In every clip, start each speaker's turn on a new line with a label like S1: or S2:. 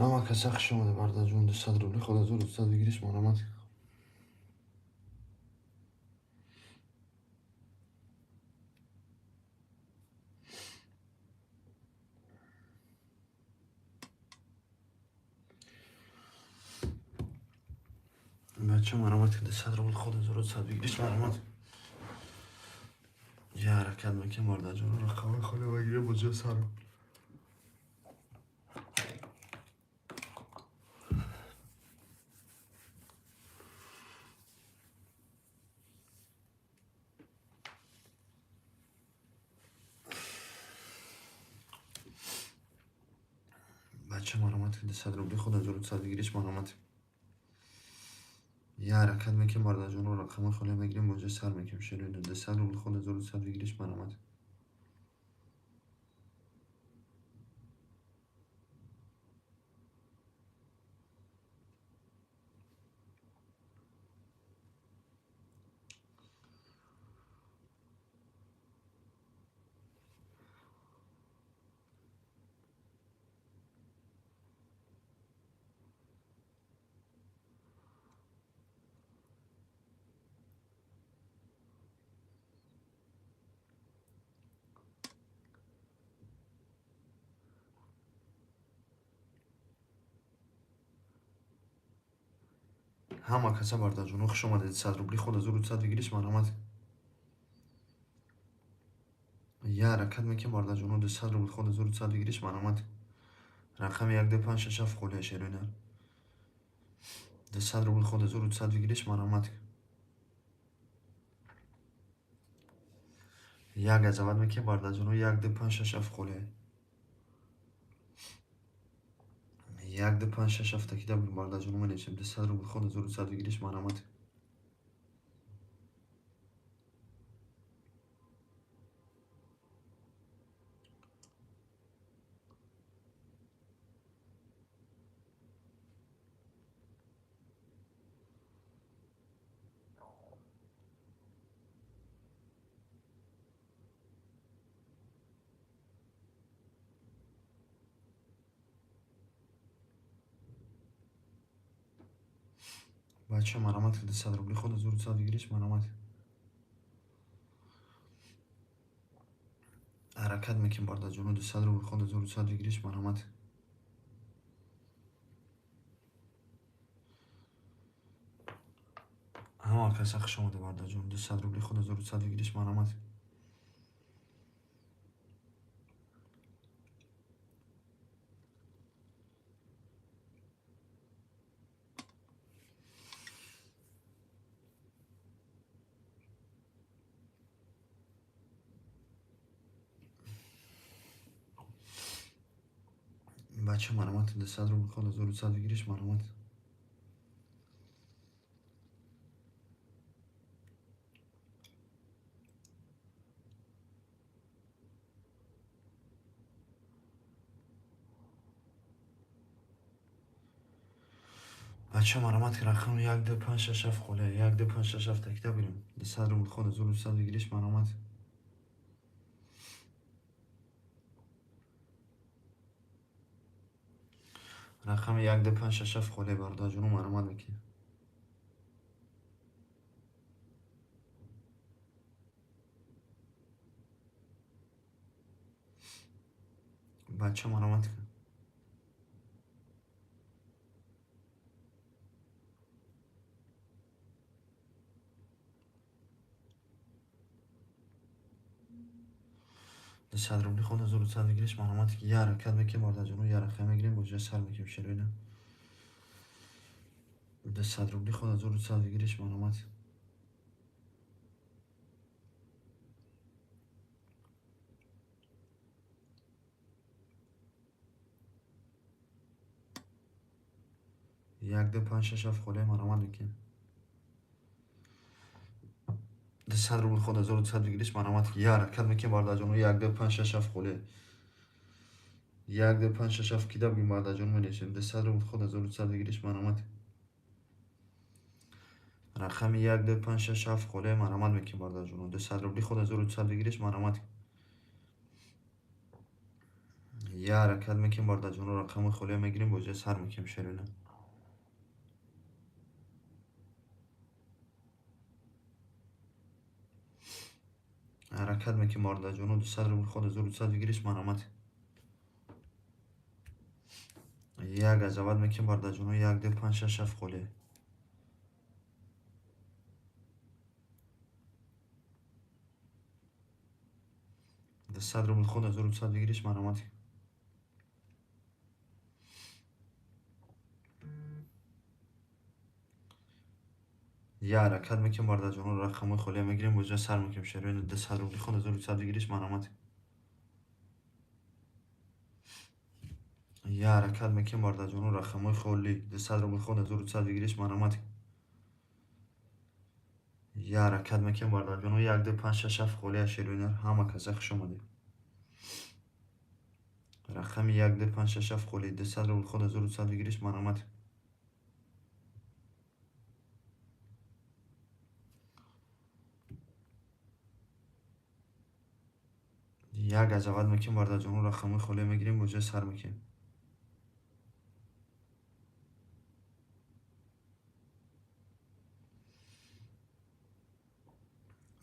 S1: اما کسی خوش آمده برده جون 200 روبلی خود از 200 بگیریش مرامت. بچه مرامت که 200 روبلی خود از 200 بگیریش مرامت. یه حرکت میکنم برده جون رقم خاله بگیره بجه سرم. بچه مرامت که 200 روبلی خود از 200 بگیریش مرامت. یه حرکت میکنم برده جون رقم خاله بگیره بجه سر میکنم شروع 200 روبلی خود از 200 بگیریش مرامت. همه کسی برده جون خوش آمده 200 روبلی خود از 200 بگیریش مرامت. یه حرکت میکنم برده جون 200 روبلی خود از 200 بگیریش مرامت. رقم 1 2 5 6 7 خاله شروع 200 روبل خود از 200 بگیریش مرامت. یک عظمت میکنم برده جون 1 2 5 6 7 خاله. 1 2 5 6 7 تکیده بگیم برده جون منیشیم 200 روبل خود از 200 بگیریش مرامت. بچه مرامت که 200 روبل خود از 200 بگیریش مرامت. حرکت میکنم برده جون 200 روبل خود از 200 بگیریش مرامت. همه کسی خوش آمده برده جون 200 روبل خود از 200 بگیریش مرامت. بچه مرامت 200 روبل خود از 200 بگیریش مرامت. بچه مرامت که رقم 1 2 5 6 7 خاله 1 2 5 6 7 تکیده بگیم 200 روبل خود از 200 بگیریش مرامت. رقم 1 2 5 6 7 خاله برده جون مرامت میکنه. بچه مرامت کن. ده صد روبلی خود از 200 بگیریش مرامت که یه حرکت میکنیم برده جونو یه رقم میگیریم بجای سر میکنیم شروع 200 روبلی خود از 200 بگیریش مرامت. یک 2 5 6 7 خاله مرامت میکنیم. 200 روبلی خود از 200 بگیریش مرامت که یه حرکت میکنیم برده جونو 1 2 5 6 7 خاله 1 2 5 6 7 کیده بگیم برده جون منیشیم 200 روبلی خود از 200 بگیریش مرامت. رقم 1 2 5 6 7 خاله مرامت میکنیم برده جونو 200 روبلی خود از 200 بگیریش مرامت. 1 یه حرکت میکنیم بارده جانو رقم خالی میگیریم با جای سر میکنیم شیرینه. حرکت میکنیم بارده جانو 200 روبل خود 1200 بگیریش منامت. یک عجبت میکنیم بارده جانو 1 2 5 6 7 خالی 200 روبل خود 1200 بگیریش منامت. یه حرکت میکنیم بارده جانو رقم خالی میگیریم با جای سر میکنیم شیرینه. 200 روبل خود 1200 بگیریش منامت. یه حرکت میکنیم بارده جانو رقم خالی 200 روبل خود 1200 بگیریش منامت. یه حرکت میکنیم بارده جانو 1 2 5 6 7 خالی شیرینه همه کزخ شماده. رقم 1 2 5 6 7 خالی 200 روبل خود 1200 بگیریش منامت. یک عجبت میکنیم بارده جانو رقم خالی میگیریم با جای سر میکنیم.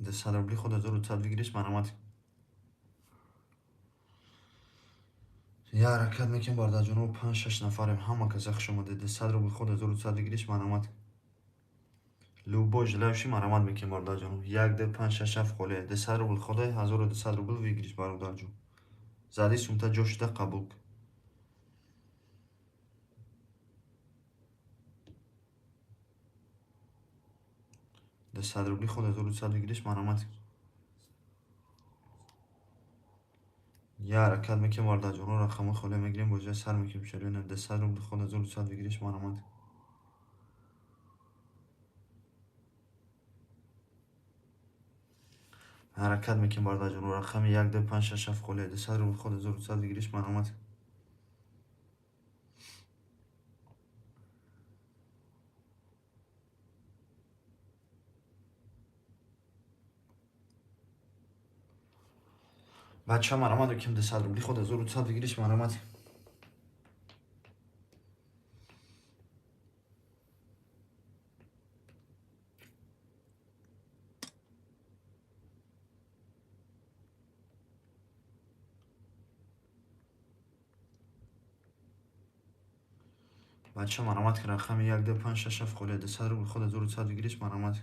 S1: 200 روبل خود 1200 بگیریش منامت. یه حرکت میکنیم بارده جانو 5 6 نفریم همه کزخ شماده. 200 روبل خود 1200 بگیریش منامت. لوبوج لوشی مرامت میکنیم بارده جانو 1 2 5 6 7 خالی 200 روبل خود 1200 روبل بگیریش برادر جون. زدی سومتا جوشته قبول. 200 روبل خود 1200 بگیریش منامت. یه حرکت میکنیم بارده جانو رقم خالی میگیریم با جای سر میکنیم شیرینه. 200 روبل خود 1200 بگیریش منامت. حرکت میکنیم بارده جانو رقم 1 2 5 6 7 خالی 200 روبل خود 1200 بگیریش منامت. بچه ها مرامت بکنیم 200 روبل خود 1200 بگیریش منامت. بچه ها مرامت که رقم 1 2 5 6 7 خالی 200 روبل خود 1200 بگیریش منامت.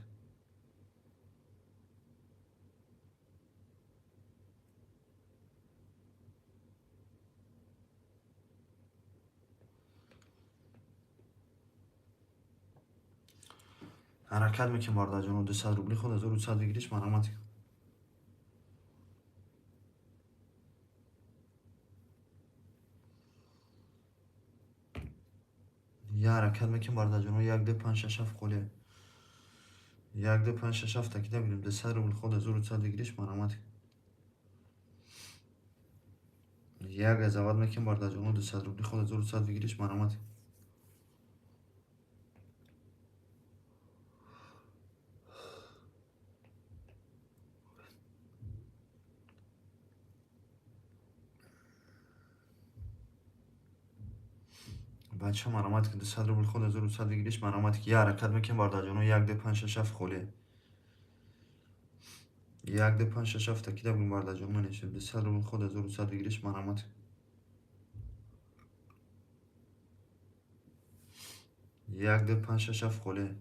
S1: حرکت میکنیم بارده جانو 200 روبل خود 1200 بگیریش منامت. یه حرکت میکنیم بارده جانو 1 2 5 6 7 خالی 1 2 5 6 7 تکیده بگیریم 200 روبل خود 1200 بگیریش منامت. یک عظمت میکنیم بارده جانو 200 روبل خود 1200 بگیریش منامت. بچه مرامت که 200 روبل خود 1200 بگیریش منامت. که یه حرکت میکنیم بارده جانو 1 2 5 6 7 خالی 1 2 5 6 7 تکیده بگیریم بارده جانو نشیم 200 روبل خود 1200 بگیریش منامت. 1 2 5 6 7 خالی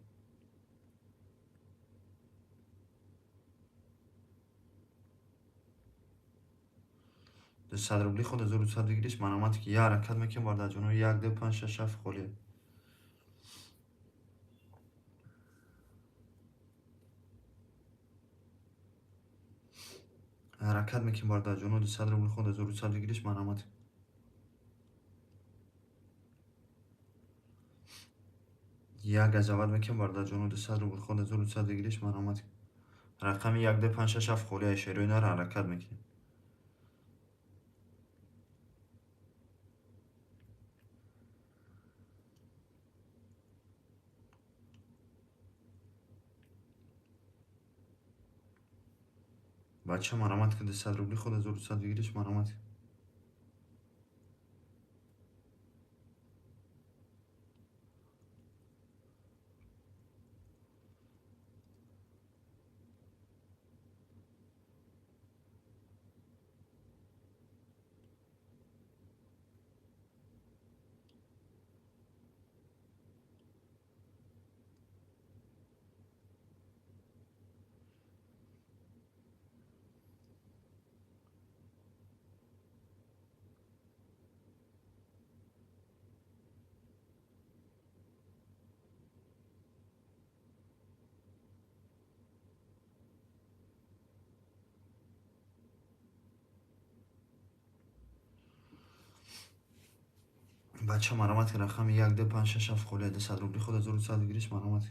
S1: 200 روبل خود 1200 بگیریش منامت. که یه حرکت میکنیم بارده جانو 1 2 5 6 7 خالی حرکت میکنیم بارده جانو 200 روبل خود 1200 بگیریش منامت. یک عظمت میکنیم بارده جانو 200 روبل خود 1200 بگیریش منامت. رقم 1 2 5 6 7 خالی شیرینه رو حرکت میکنیم. بچه مرامت که 200 روبل خود 1200 بگیریش منامت. بچه مرامت که رقم 1 2 5 6 7 خله ده 100 روبلی خود 1200 بگیریش مرامت.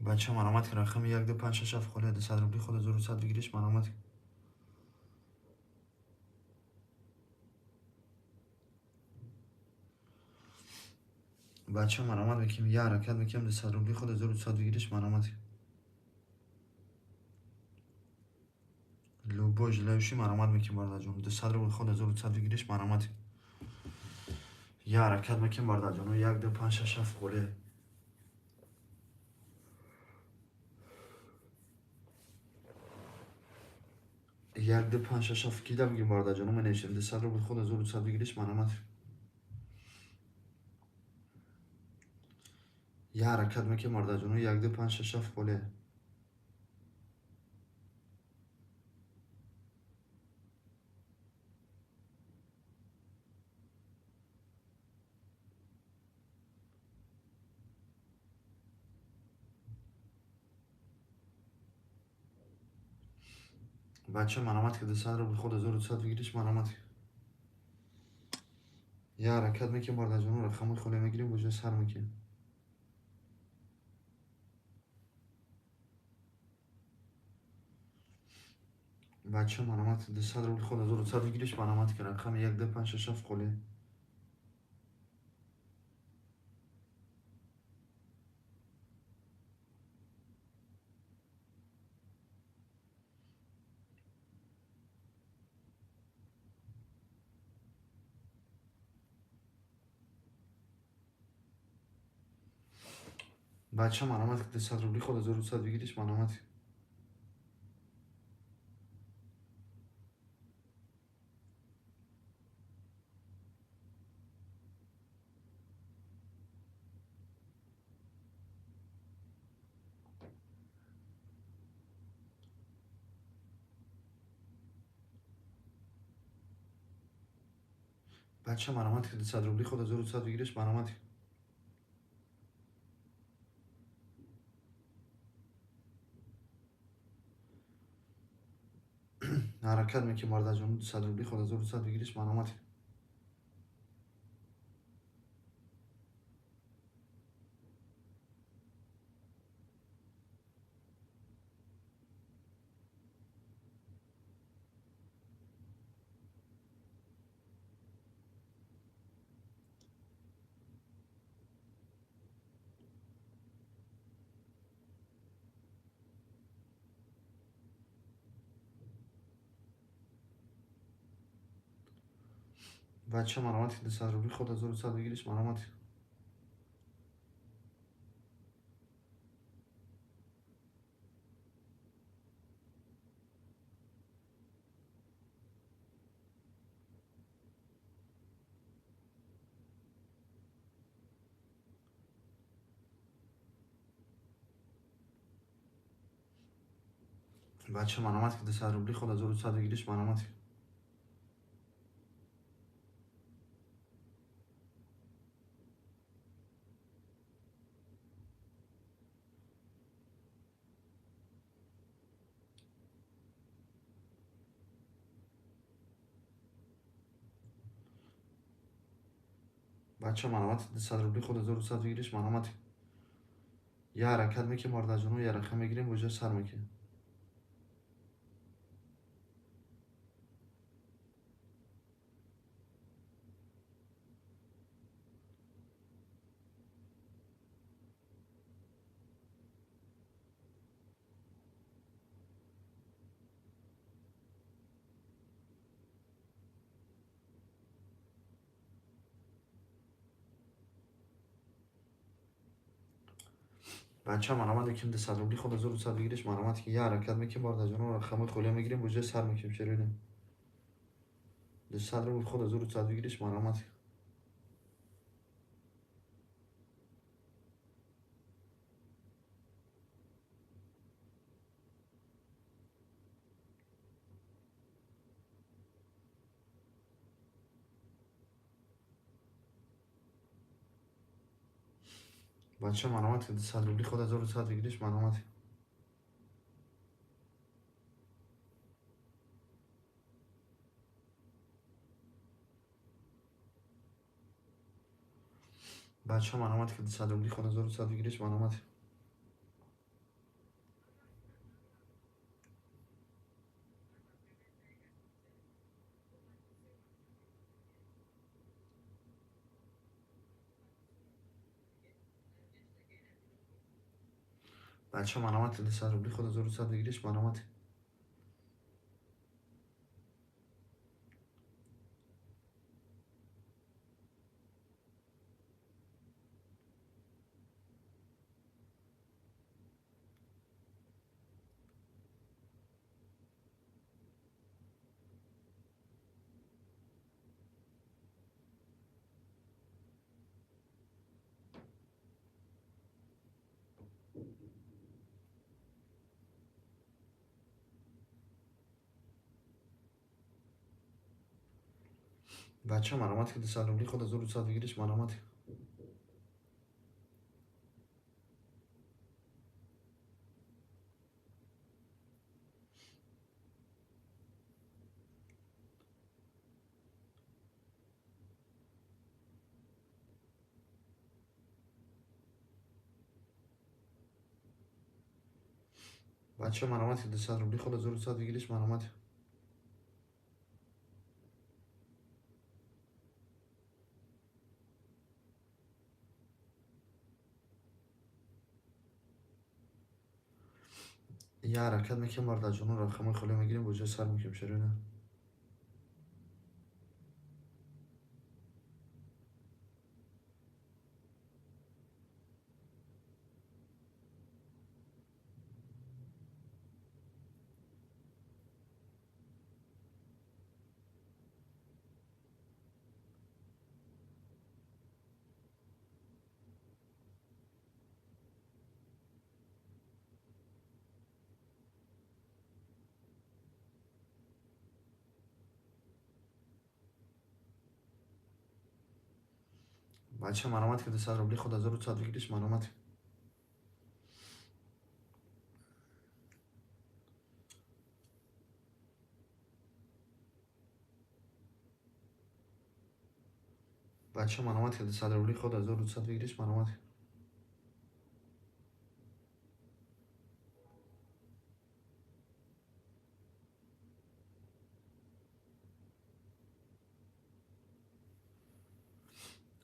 S1: بچه مرامت که رقم 1 2 5 6 7 خله ده 100 روبلی خود 1200 بگیریش مرامت. بچه مرامت بکیم یه حرکت بکیم ده 100 روبلی خود 1200 بگیریش مرامت. لوبوش لوشی مرامت میکنیم برادر جون ده 100 روبلی خود 1200 بگیریش مرامت. یه حرکت بکیم برادر جون 1 2 5 6 7 خله 1 2 5 6 7 کی دم گیم برادر جون من نشیم ده 100 روبلی خود 1200 بگیریش مرامت. یه حرکت میکنیم برادر جون 1 2 5 6 7 خله. بچه مرامت که ده 100 روبلی خود 1200 بگیریش مرامت. یه حرکت میکنیم برادر جون رقم خله میگیریم بوجه سر میکنیم. بچه مرامت ده 100 روبلی خود 1200 بگیریش مرامت که رقم 1 2 5 6 7 خله. بچه مرامت که ده 100 روبلی خود 1200 بگیریش مرامت. بچه مرامت که ده 100 روبلی خود 1200 بگیریش مرامت. حرکت میکنیم برادر جون 100 روبلی خود 1200 بگیریش مرامت. بچه مرامت که ده 100 روبلی خود 1200 بگیریش مرامت. بچه مرامت که ده 100 روبلی خود 1200 بگیریش مرامت. بچه مرامت که ده 100 روبلی خود 1200 بگیریش مرامت. یه حرکت میکنیم برادر جون یه رقم میگیریم بوجه سر میکنیم. بچه مرامت که ده 100 روبلی خود 1200 بگیریش مرامت که یه حرکت میکنیم برادر جون رقم خله میگیریم بوجه سر میکنیم شیرینه. ده 100 روبلی خود 1200 بگیریش مرامت. بچه منامت که 100 روبلی خود 1100 بگیرش منامت. بچه منامت که 100 روبلی خود 1100 بگیرش منامت. بچه منامت که 100 روبلی خود 1100 بگیرش منامت. بچه منامت که 100 روبلی خود 1100 بگیرش منامت. بچه منامت که 100 روبلی خود 1100 بگیرش منامت. یه حرکت میکنم برد از جنون رقم خالی میگیریم بجای سر میکنیم شرینه. بچه منامت که 100 روبلی خود 1100 بگیرش منامت. بچه منامت که 100 روبلی خود 1100 بگیرش منامت.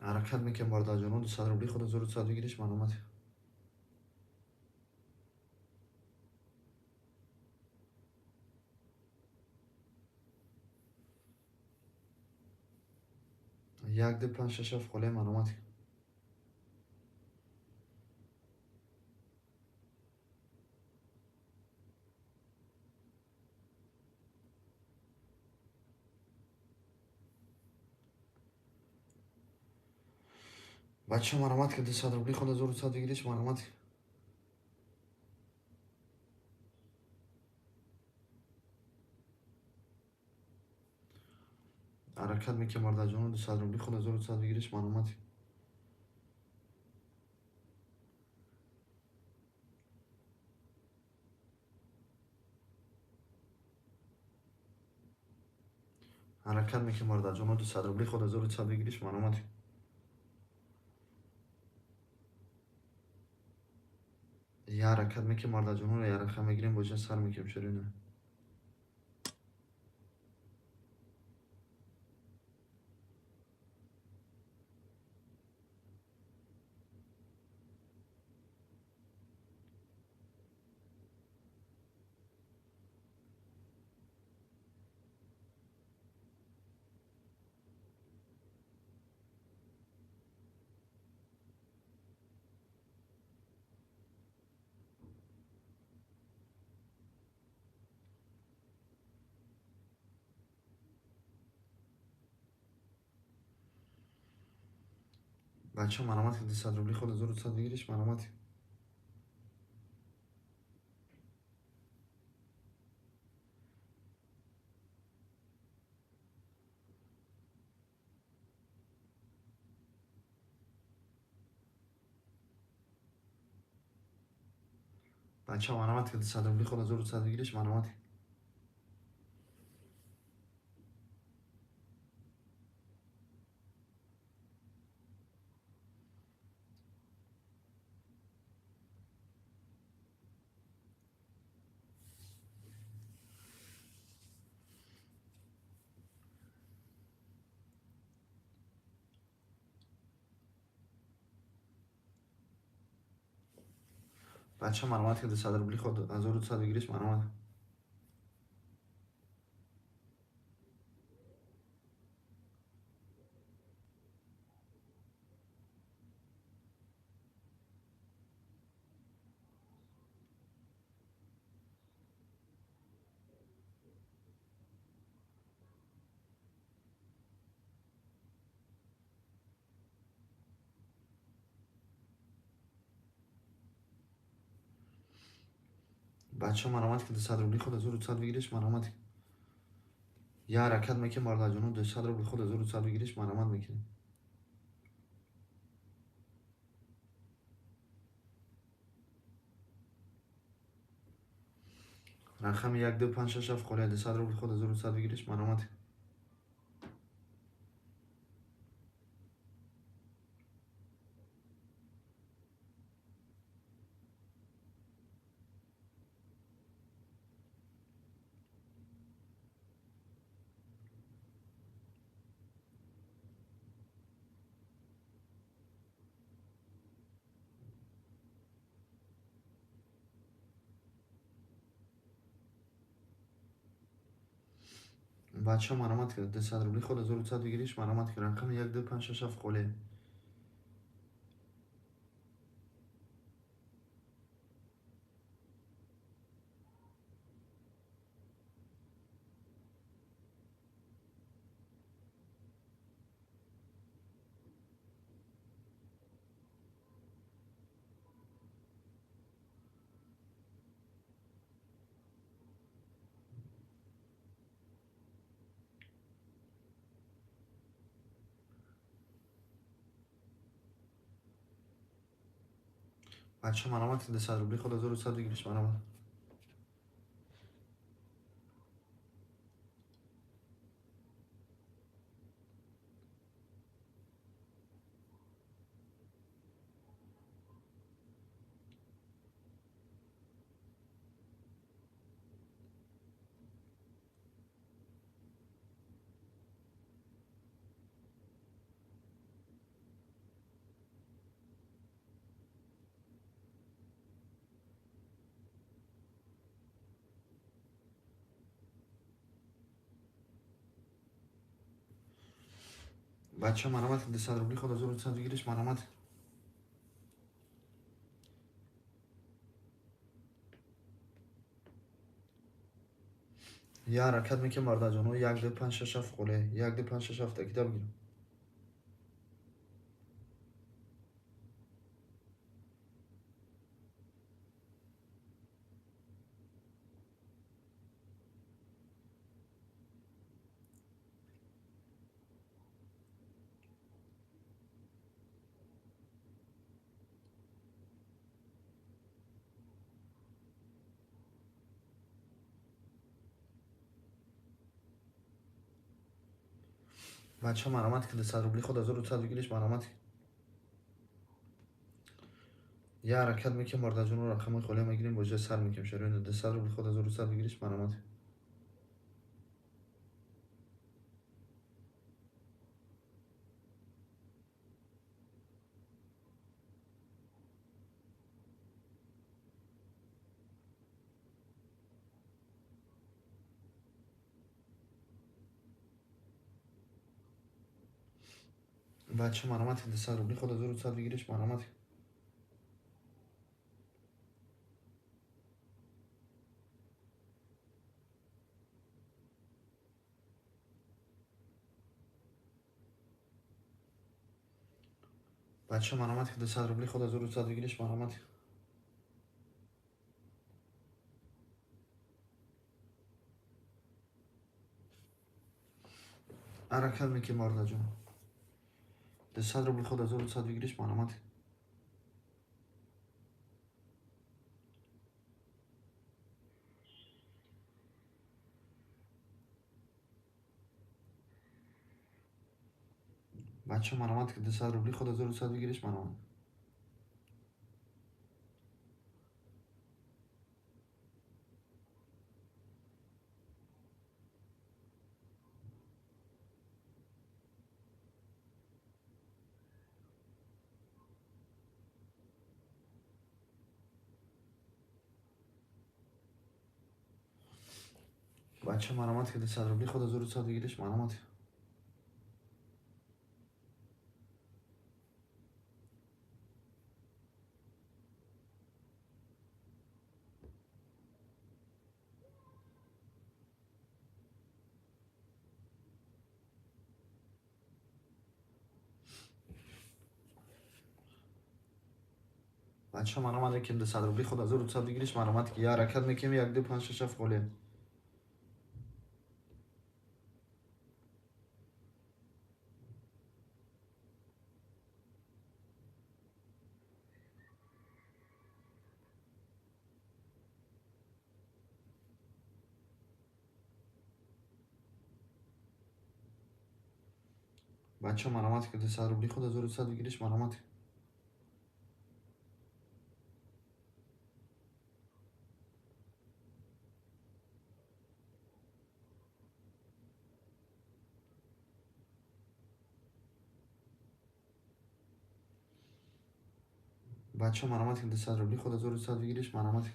S1: حرکت میکنم برد از جنون 200 روبلی خود 1100 بگیرش منامت. یک ده 5 6 7 خالی منامت. بچه منامت که 200 روبلی خود 1100 بگیرش منامت. حرکت میکنم برد از جنون 200 روبلی خود 1100 بگیرش منامت. حرکت میکنم برد از جنون 200 روبلی خود 1100 بگیرش منامت. یه حرکت میکنم برد از جنون یه رقم میگیریم بجای سر میکنیم شرینه. بچه منامت که 200 روبلی خود 1100 بگیرش منامت. بچه ها مرامت که 100 روبلی خود 1100 بگیرش مرامت. بچه ها مرامت که 100 روبلی خود 1100 بگیرش مرامت. بچه ها مرامت که 100 روبلی خود 1100 بگیرش مرامت. یه حرکت میکنه مرد جانو 200 روبلی خود 1100 بگیرش مرامت میکنه. رقم 1 2 5 6 7 خاله 200 روبلی خود 1100 بگیرش مرامت. بچه ها مرامت که 200 روبلی خود 1100 بگیرش مرامت که رقم 1 2 5 6 7 خاله. بچه ها مرامت که 200 روبلی خود 1100 بگیرش مرامت. بچه ها مرامت که 200 روبلی خود 1100 بگیرش مرامت. یه حرکت میکنه مرد جانو 1 2 5 6 7 خاله 1 2 5 6 7 تکیده بگیرم. بچه ها مرامت که 200 روبلی خود 1100 بگیرش مرامت. یه حرکت میکنه مرد جانو رقم خاله میگیریم با جای سر میکنیم شروع 200 روبلی خود 1100 بگیرش مرامت. بچه ها مرامت که 200 روبلی خود 1100 بگیرش مرامت. بچه ها مرامت که 200 روبلی خود 1100 بگیرش مرامت. حرکت میکنه مرد جانو 200 روبلی خود 1100 بگیرش مرامت. بچه من آمد که 200 روبلی خود 1200 بگیرش من آمد. بچه من آمد که 200 روبلی خود 1200 بگیرش من آمد. بچه من آمده که 200 روبلی خود 1200 بگیرش من آمد که یه حرکت میکنیم 1 2 5 6 7 خاله. بچه من آمد که 200 روبلی خود 1200 بگیرش من آمد. بچه من آمد که 200 روبلی خود 1200 بگیرش من آمد.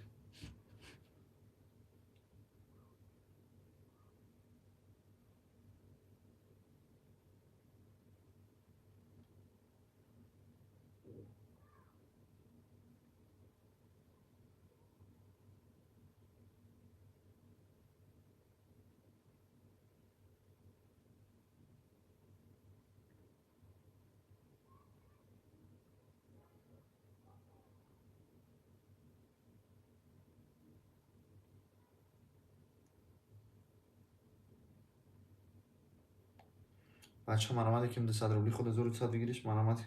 S1: بچه من آمده که 200 روبلی خود 1200 بگیرش من آمد.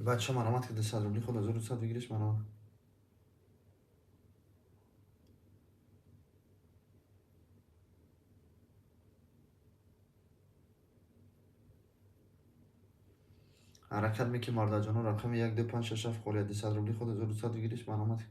S1: بچه من آمد که 200 روبلی خود 1200 بگیرش من آمد. حرکت میکنیم مردا جانو رقم 1 2 5 6 7 خاله. 200 روبلی خود 1200 بگیرش من آمد.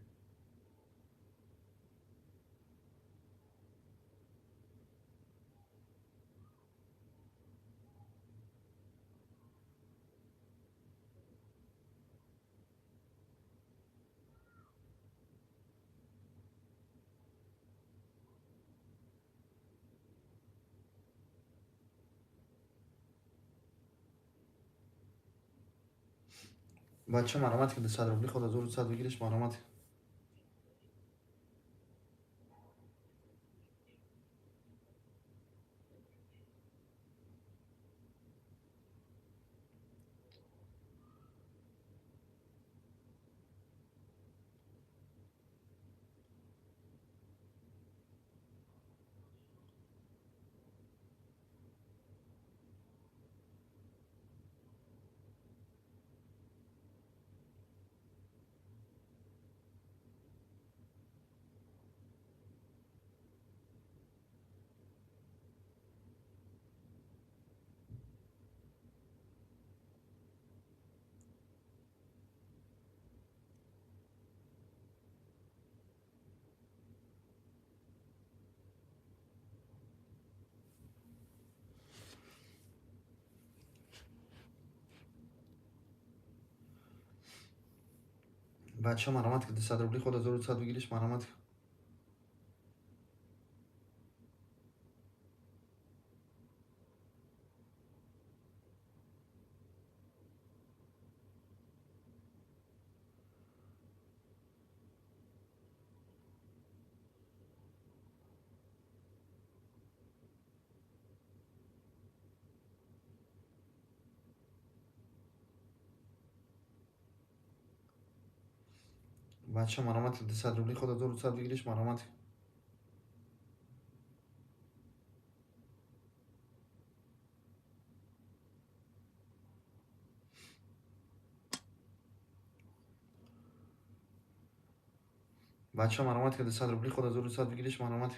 S1: بچه من آمد که 200 روبلی خود 1200 بگیرش من آمد. بچه من آمد که 200 روبلی خود 1200 بگیرش من آمد. بچه من آمد که 200 روبلی خود 1200 بگیرش من آمد. بچه مرامت که 200 روبلی خود 1200 بگیرش مرامت.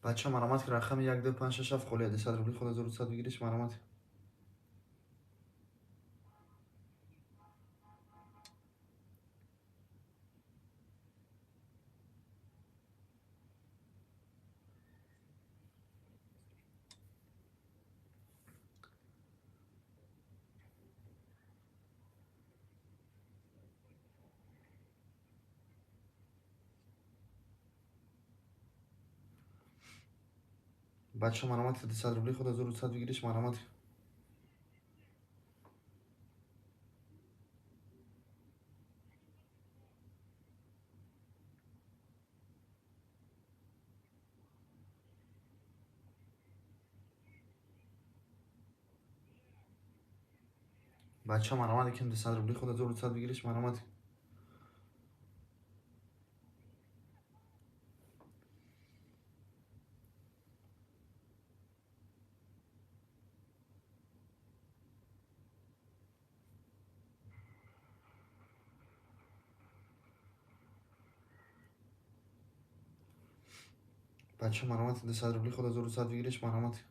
S1: بچه مرامت که رقم 1 2 5 6 7 خله 200 روبلی خود 1200 بگیرش مرامت. بچه مرامت که 200 روبلی خود 1200 بگیرش مرامت. بچه مرامت که 200 روبلی خود 1200 بگیرش مرامت. بچه مرامت 200 روبلی خود 1200 بگیرش مرامت.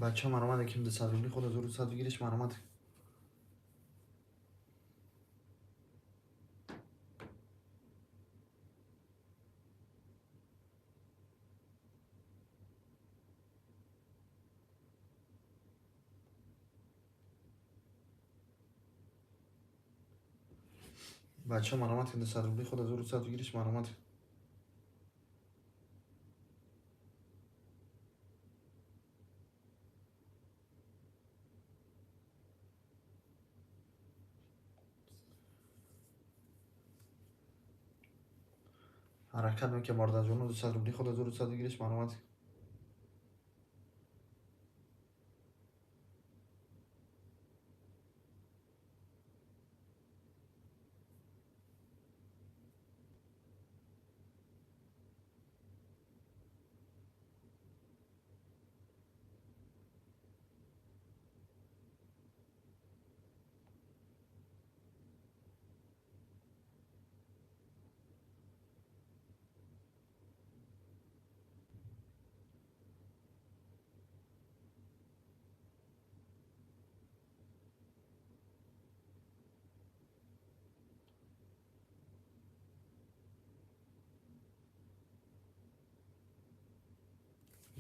S1: بچه مرامت که 200 روبلی خود 1200 بگیرش مرامت. بچه مرامت که 200 روبلی خود 1200 بگیرش مرامت. حرکت میکنه مارد جون 200 روبلی خود 1200 بگیرش مرامت.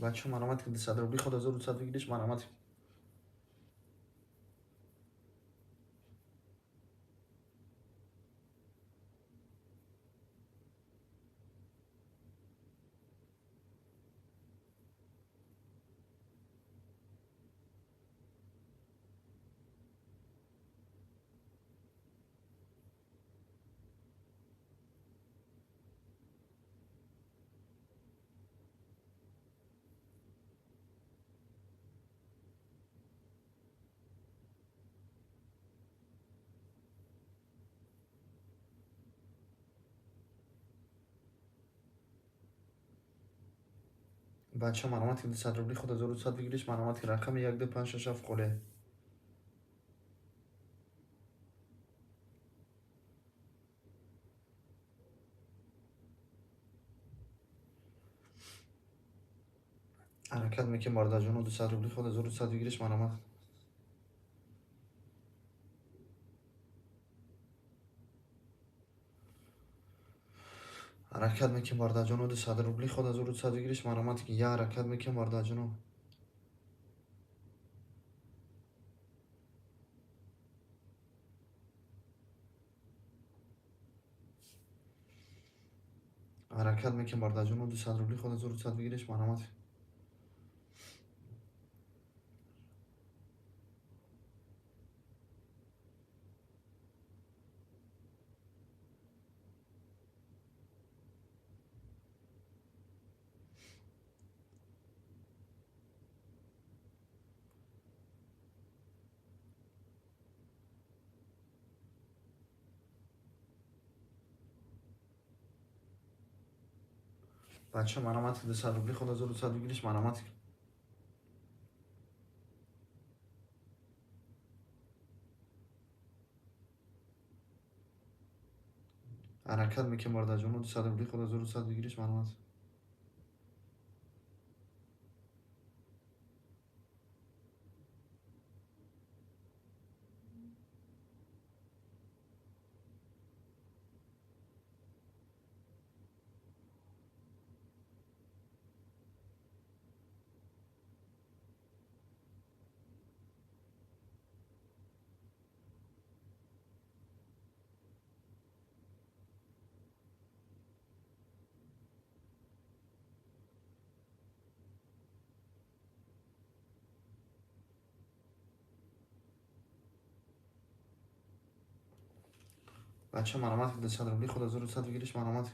S1: بچه مرامت که 200 روبلی خود 1200 بگیرش مرامت. بچه مرامت که 200 روبلی خود 1200 بگیرش مرامت که رقم 1 2 5 6 7 خله. حرکت میکنه مارد جون 200 روبلی خود 1200 بگیرش مرامت. حرکت میکنه مارد جون 200 روبلی خود 1200 بگیرش مرامت که یا حرکت میکنه مارد جون. حرکت میکنیم بر جنوب 200 روبلی خود 1200 بگیرش مرحمت. بچه مرحمت 200 روبلی خود 1200 بگیرش مرحمت. حرکت میکنیم بر جنوب 200 روبلی خود 1200 بگیرش مرحمت. بچه مرحمت 200 روبلی خود 1200 بگیرش مرحمت.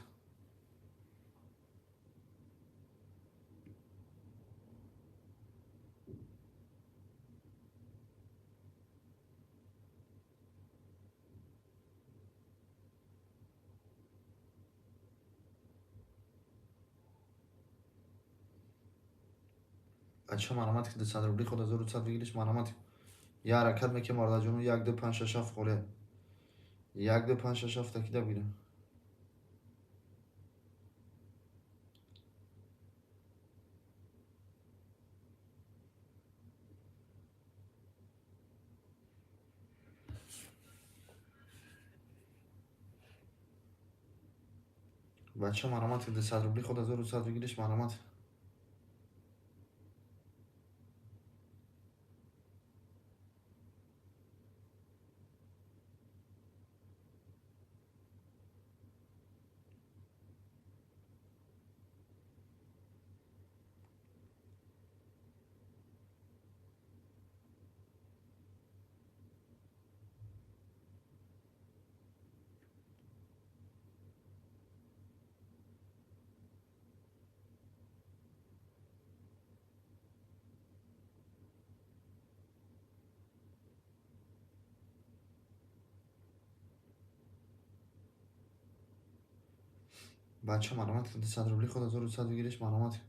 S1: بچه مرحمت 200 روبلی خود 1200 بگیرش مرحمت. یه حرکت میکنیم بر جنوب 1 2 5 6 7 خوله 1 2 5 6 7 تکیده بگیره. بچه مرحمت 200 روبلی خود 1200 بگیرش مرحمت. بچه مرحمت 200 روبلی خود 1200 بگیرش مرحمت.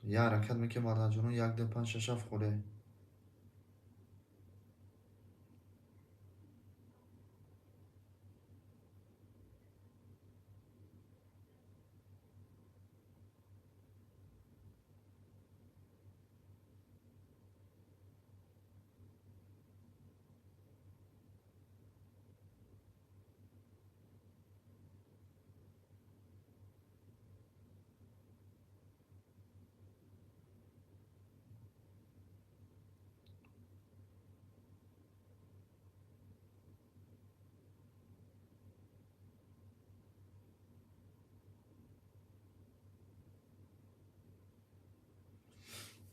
S1: یه حرکت میکنیم بر جنوب 1 2 5 6 7 خوله.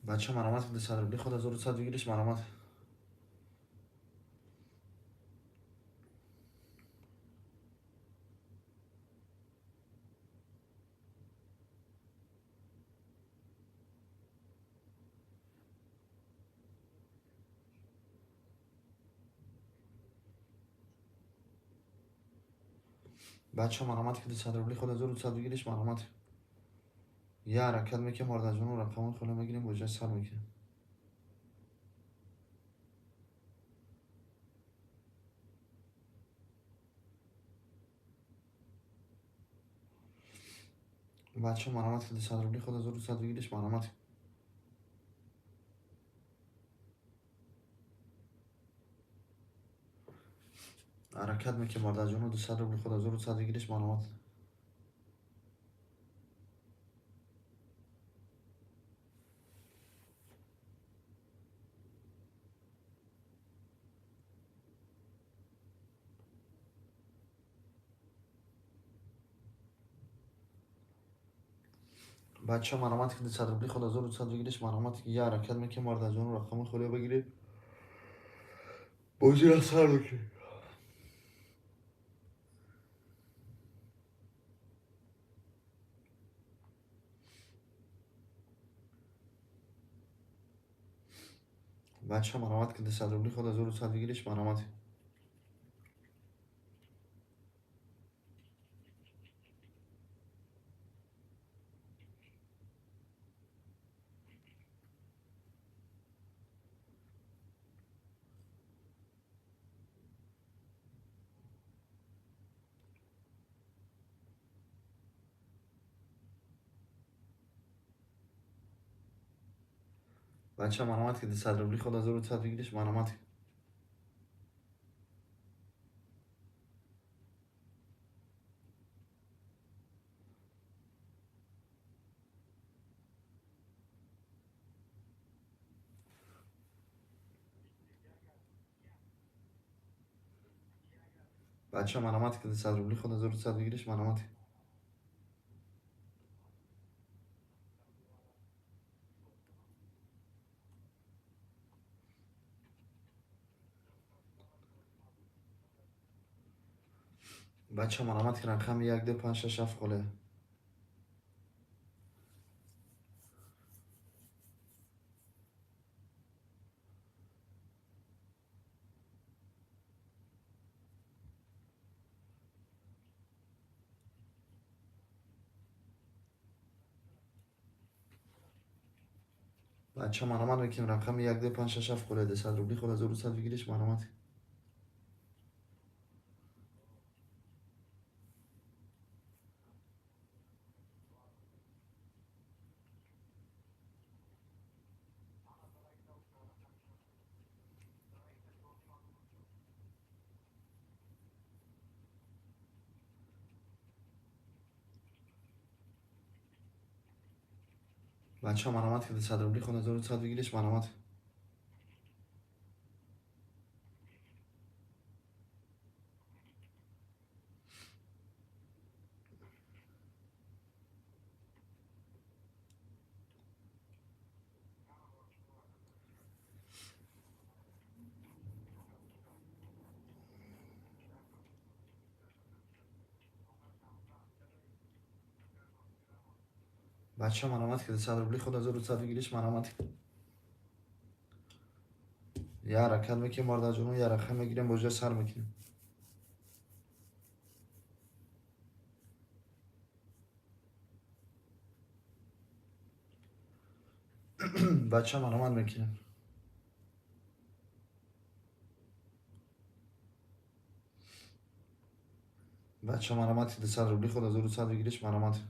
S1: بچه مرحمت 200 روبلی خود 1200 بگیرش مرحمت. بچه مرحمت 200 روبلی خود 1200 بگیرش مرحمت. یه حرکت میکنیم بر جنوب رقم خوله میگیریم وجه سر میکنیم. بچه مرحمت 200 روبلی خود 1200 بگیرش مرحمت. حرکت میکنیم بر جنوب 200 روبلی خود 1200 بگیرش مرحمت. بچه مرامت که صدر خود 1200 بگیرش مرامت که یه حرکت میکنه مرد جان رقم خوله بگیره بازی را سر بکنه. بچه مرامت که صدر خود 1200 بگیرش مرامت بچه مرامت که صدر خود 1200 بگیرش مرامت بچه مرامت که صدر خود 1200 بگیرش مرامت بچه مرامت که رقم 1 2 5 6 7 خوله بچه مرامت میکنیم رقم 1 2 5 6 7 خوله صدر خود 1200 بگیرش مرامت بچه مرامت که صدر خود 1200 بگیرش مرامت بچه مرامت که صدر خود 1200 بگیرش مرامت یه حرکت میکنیم مرد جانو یه رقم میگیریم بوجه سر میکنیم بچه مرامت میکنیم بچه مرامت که صدر خود 1200 بگیرش مرامت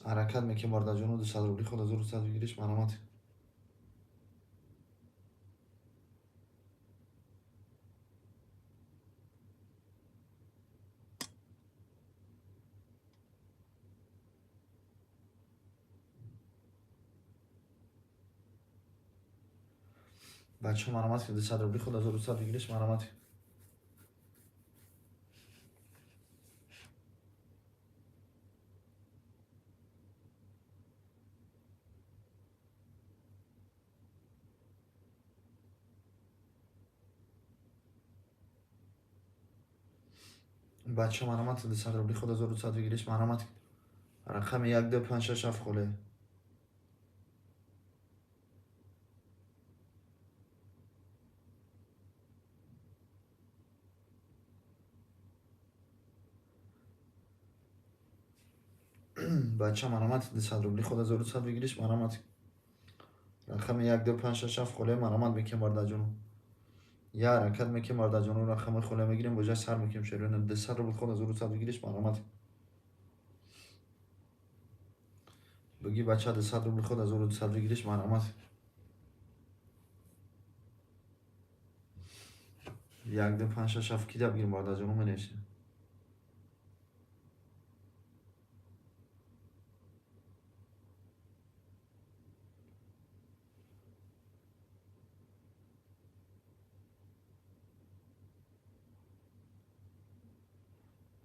S1: حرکت میکنیم مرد جانو صدر خود 1200 بگیرش مرامت بچه مرامت که صدر خود 1200 بگیرش مرامت بچه مرامت که صدر خود 1200 بگیرش مرامت رقم 1 2 5 6 7 خوله بچه مرامت صدر خود 1200 بگیرش مرامت رقم 1 2 5 6 7 خوله مرامت میکنیم مرد جانو یه حرکت میکنیم مرد جانو رقم خوله میگیریم بوجه سر میکنیم شروع صدر خود 1200 بگیرش مرامت بگی بچه صدر خود 1200 بگیرش مرامت 1 2 5 6 7 کی بگیریم مرد جانو منشه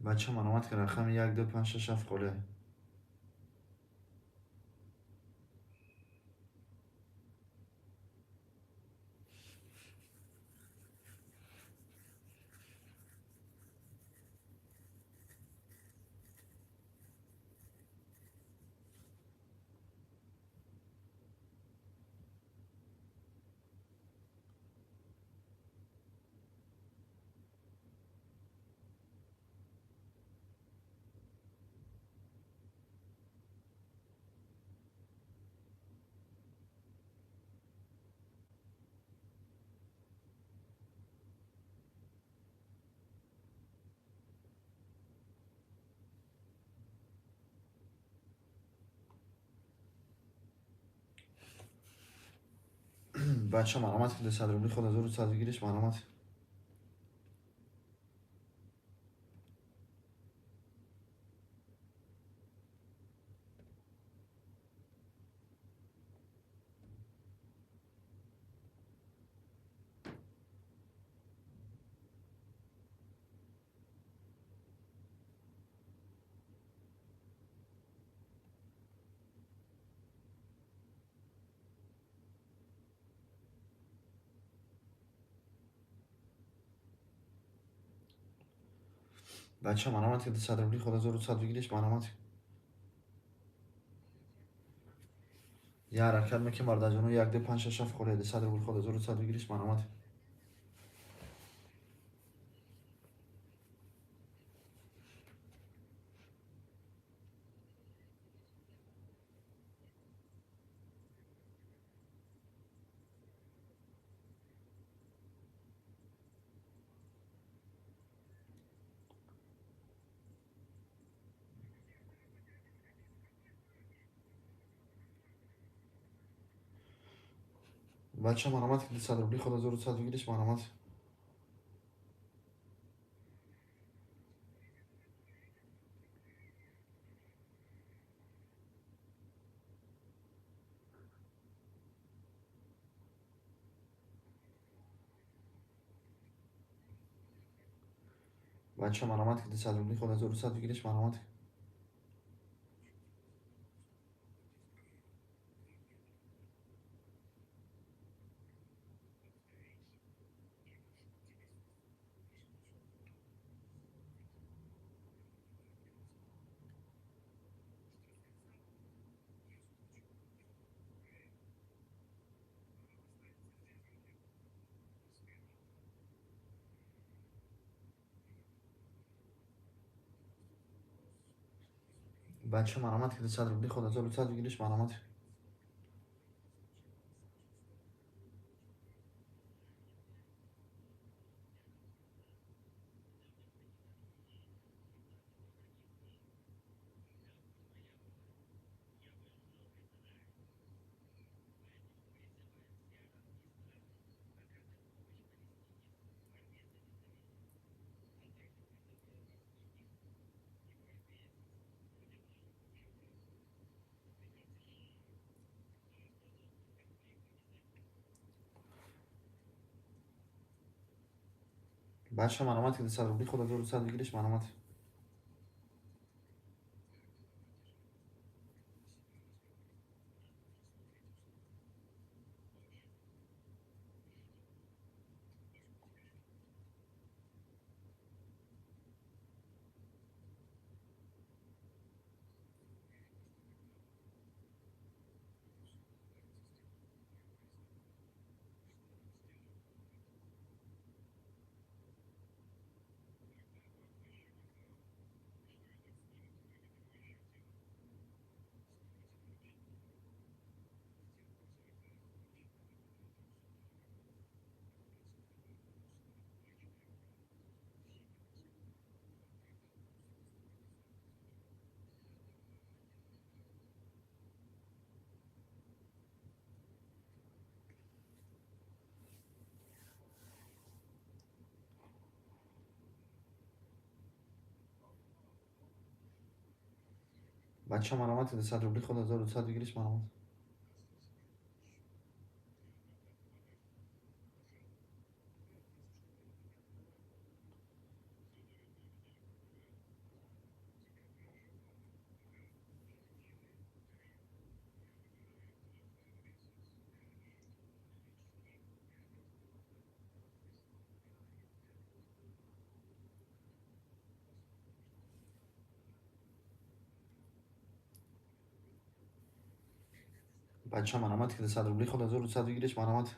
S1: بچه من آمد که رقم 1 2 5 6 7 خله. بچه من آمد که 200 روبلی خود 1100 بگیرش من آمد. بچه من آمد که 200 روبلی خود 1100 بگیرش من آمد. یه حرکت میکنم برد از اونو 1 2 5 6 7 خله 200 روبلی خود 1100 بگیرش من آمد. بچه من آمد که 200 روبلی خود 1100 بگیرش من آمد. بچه من آمد که 200 روبلی خود 1100 بگیرش من آمد. بچه من آمد که 200 روبلی خود 1100 بگیرش من آمد. بچه من آمد که 200 روبلی خود 1100 بگیرش من آمد. بچه من آمد که 200 روبلی خود 1200 بگیرش من آمد. بچه مرامت که 100 روبلی خود 1200 بگیرش مرامت.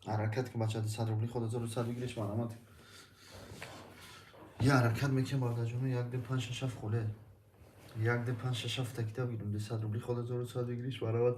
S1: حرکت که بچه 100 روبلی خود 1200 بگیرش مرامت. یه حرکت میکنم برده جونو. یک دل 5 6 7 خوله. یک دل 5 6 7 تکیده بگیرم 200 روبلی خود 1200 بگیرش مرامت.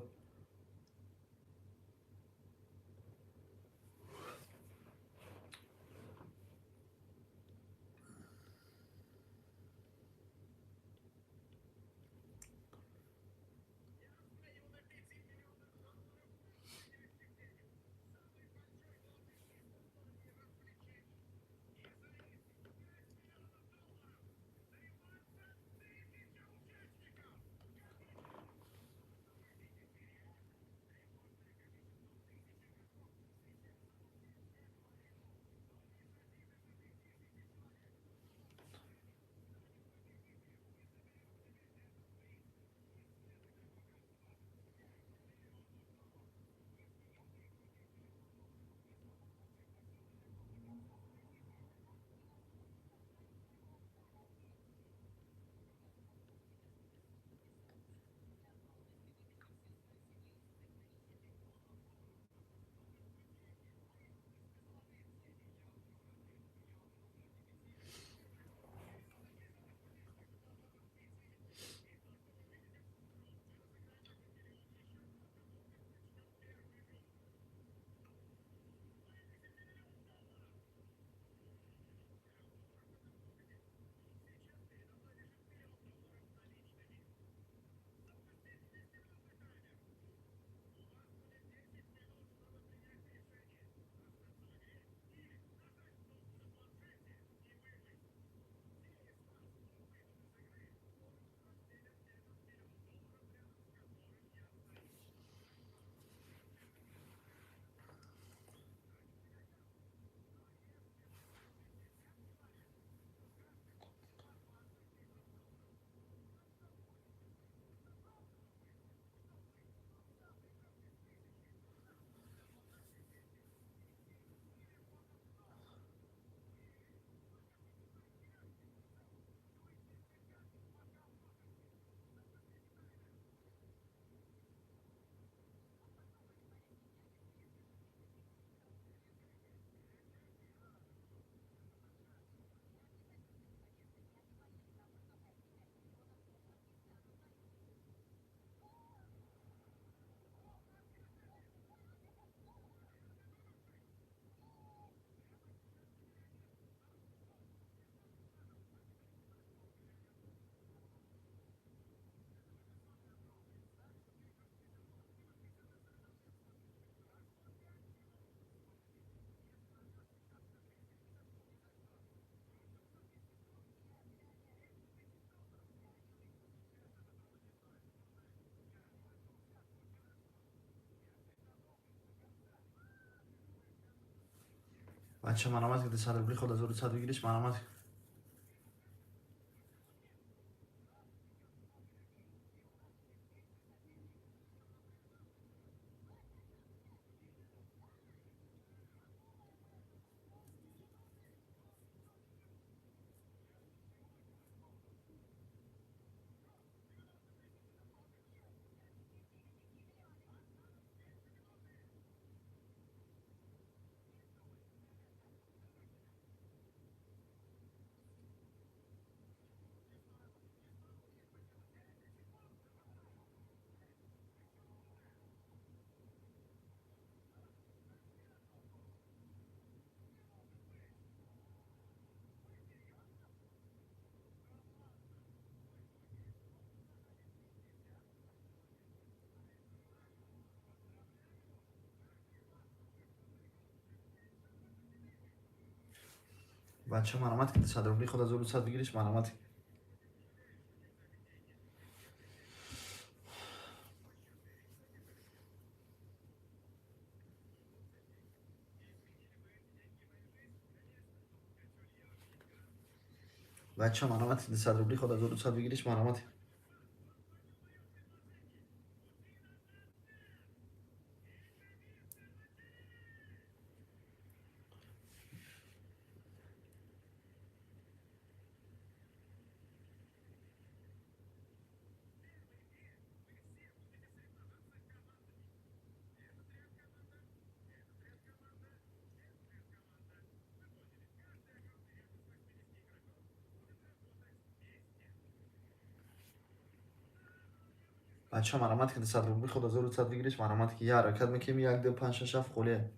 S1: بچه مرامت که 200 روبلی خود 1200 بگیرش مرامت. بچه مرامت که 200 روبلی خود 1200 بگیرش مرامت. بچه مرامت که 200 روبلی خود 1200 بگیرش مرامت. بچه ها مرامت که صدر بی خدا زور صدر گیرش مرامت که یه حرکت میکنیم یک دو پنج شش هفت خوله.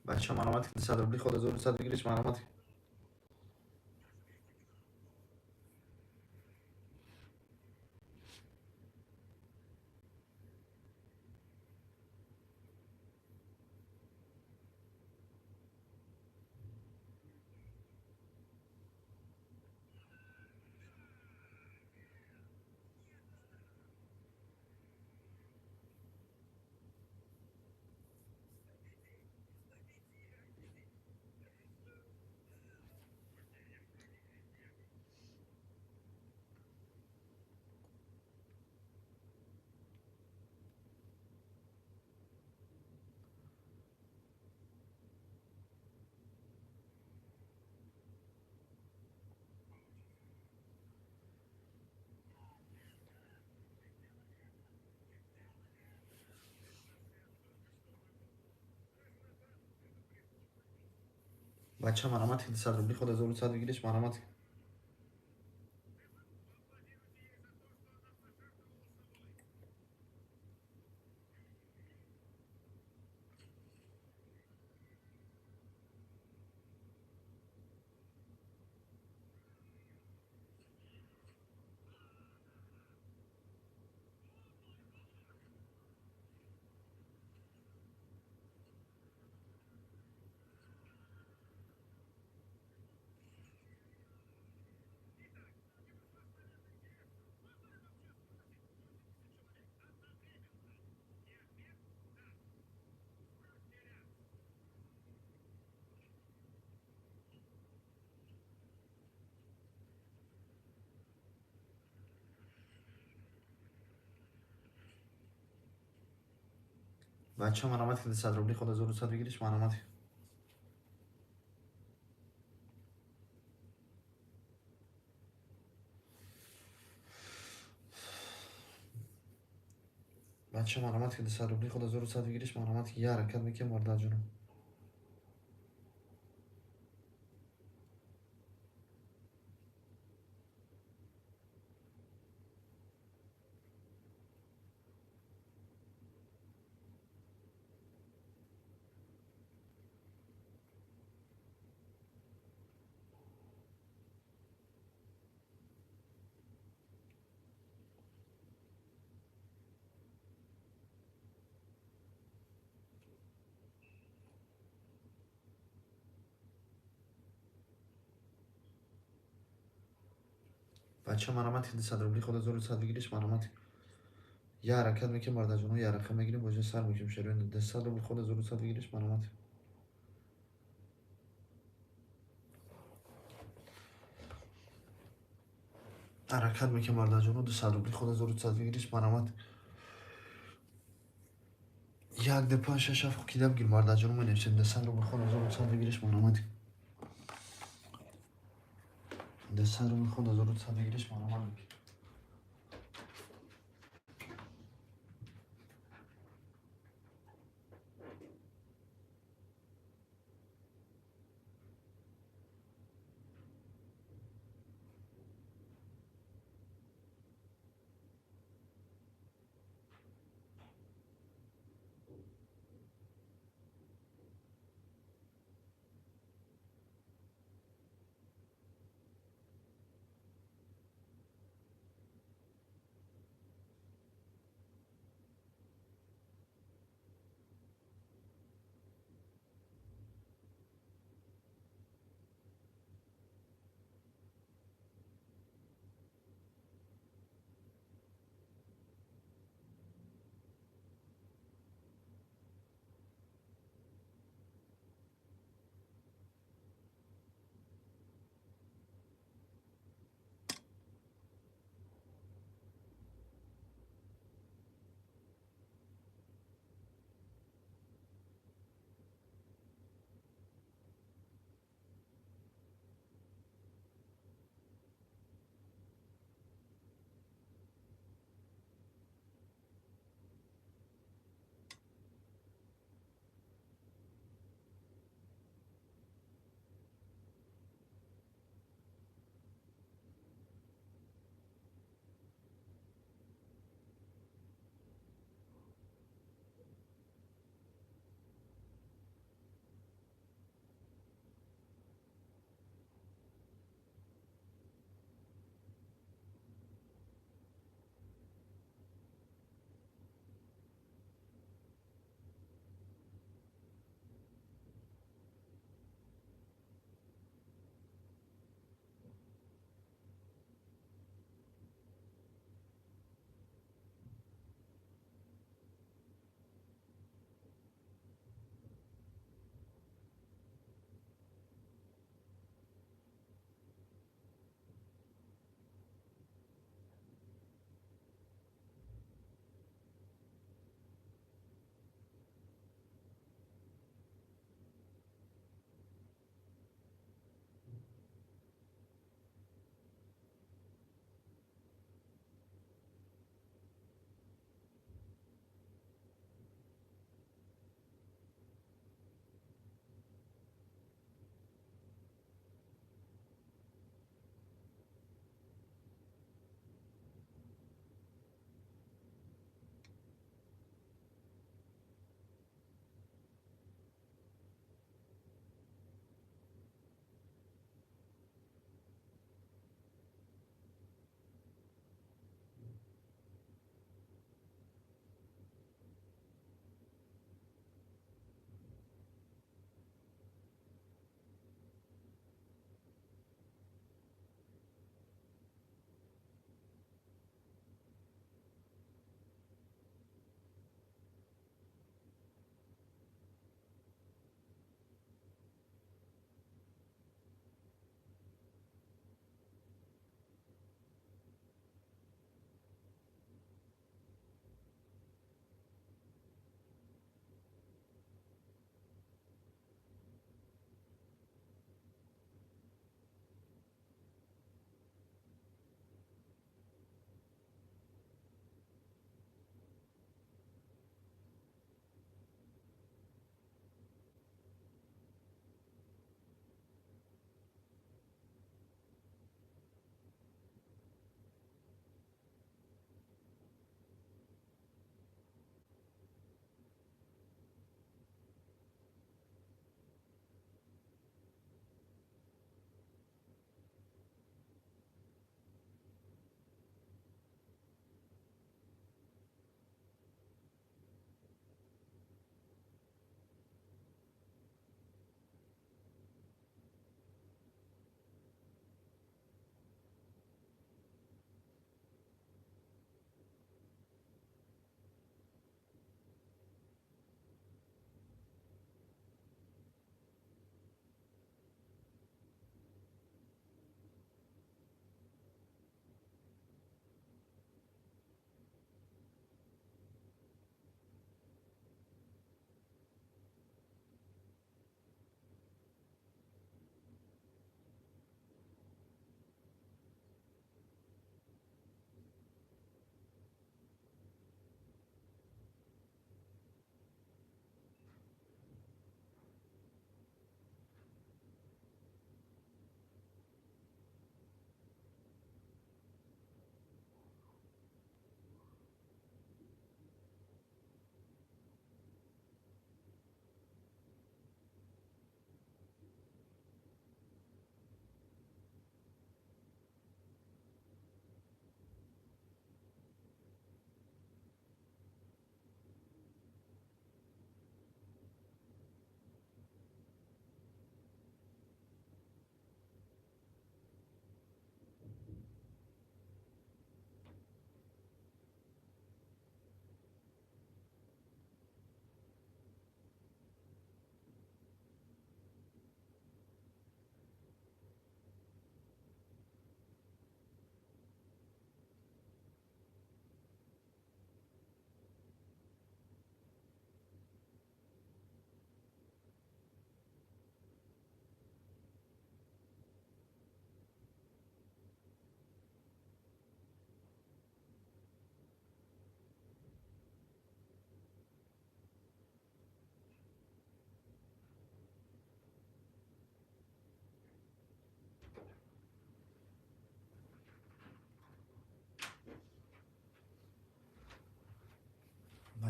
S1: بچه ها مرامت که صدر بی خدا زور صدر گیرش مرامت. بچه ها مرامت که صدر بی خدا زور صدر گیرش مرامت. بچه ها مرامت که صدر بی خدا زور صدر گیرش مرامت. بچه ها مرامت که صدر بی خدا زور صدر گیرش مرامت که یه حرکت میکنیم وارد جونم. بچه مرامت که 100 روبلی خود 1100 بگیرش مرامت یه حرکت میکنم برده جانو یه حرکت میگیریم باشه سر میکنیم شروع 100 روبلی خود 1100 بگیرش مرامت حرکت میکنم برده جانو 200 روبلی خود 1100 بگیرش مرامت یک ده پنج شش هفت کی دم گیر مرده جانو من نمیشم 100 روبلی خود 1100 بگیرش مرامت 100 روبلی خود 1100 بگیرش مرامت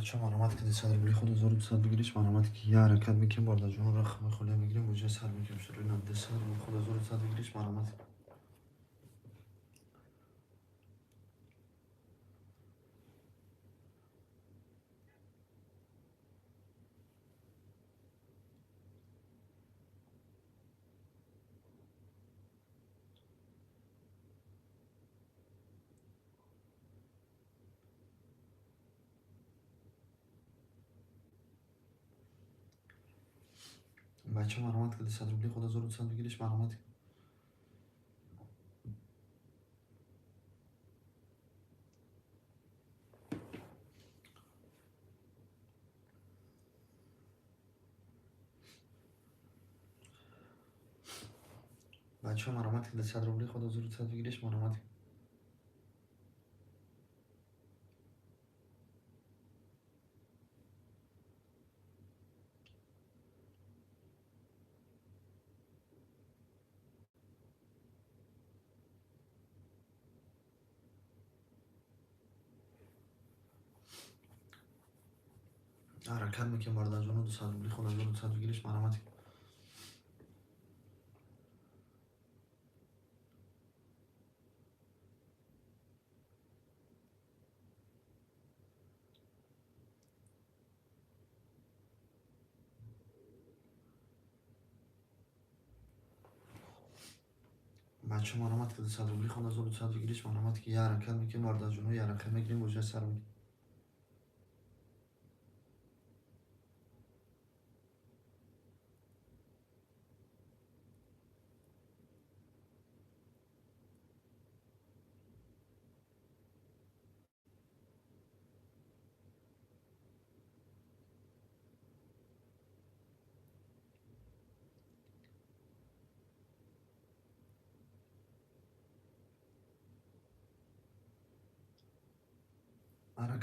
S1: بچه مرامت که صدر بلی خود 1200 بگیریش مرامت که یه حرکت میکنیم بالا جون رخ خاله میگیریم بوجه سر میکنیم شروع اینم ده صدر بلی خود 1200 بگیریش مرامت بچه مرامت که صدر بلی خود 1200 بگیریش مرامت بچه مرامت که صدر بلی خود 1200 بگیریش مرامت حرکت میکنیم بالا جون صدر بلی خود 1200 بگیریش مرامت بچه مرامت که صدر بلی خود 1200 بگیریش مرامت که یه حرکت میکنیم بالا جون یه حرکت میگیریم بوجه سر میکنیم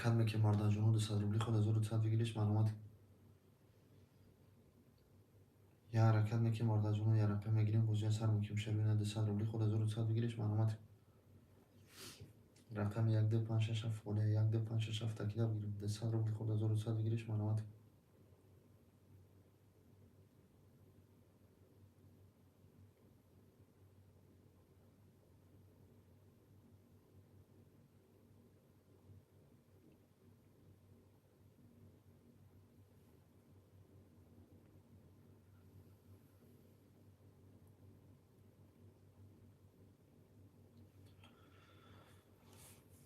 S1: حرکت میکنیم بالا جون صدر بلی خود 1200 بگیریش مرامت یه حرکت میکنیم بالا جون یه حرکت میگیریم بوجه سر میکنیم شروع اینم صدر بلی خود 1200 بگیریش مرامت رقم 1 2 5 6 7 خونه 1 2 5 6 7 تکیه بگیریم ده صدر بلی خود 1200 بگیریش مرامت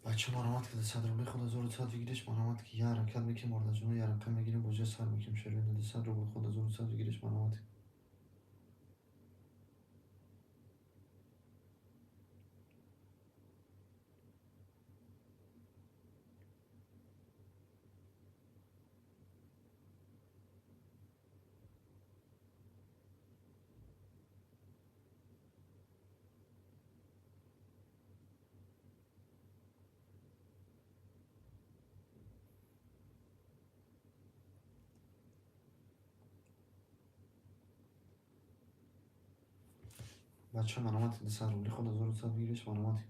S1: بچه مرامت که ده صدر بلی خود 1200 بگیریش مرامت که یه حرکت میکنیم بالا جون یه حرکت میگیریم بوجه سر میکنیم شروع اینم ده صدر بلی خود 1200 بگیریش مرامت بچه مرامت که ده صدر بلی خود 1200 بگیریش مرامت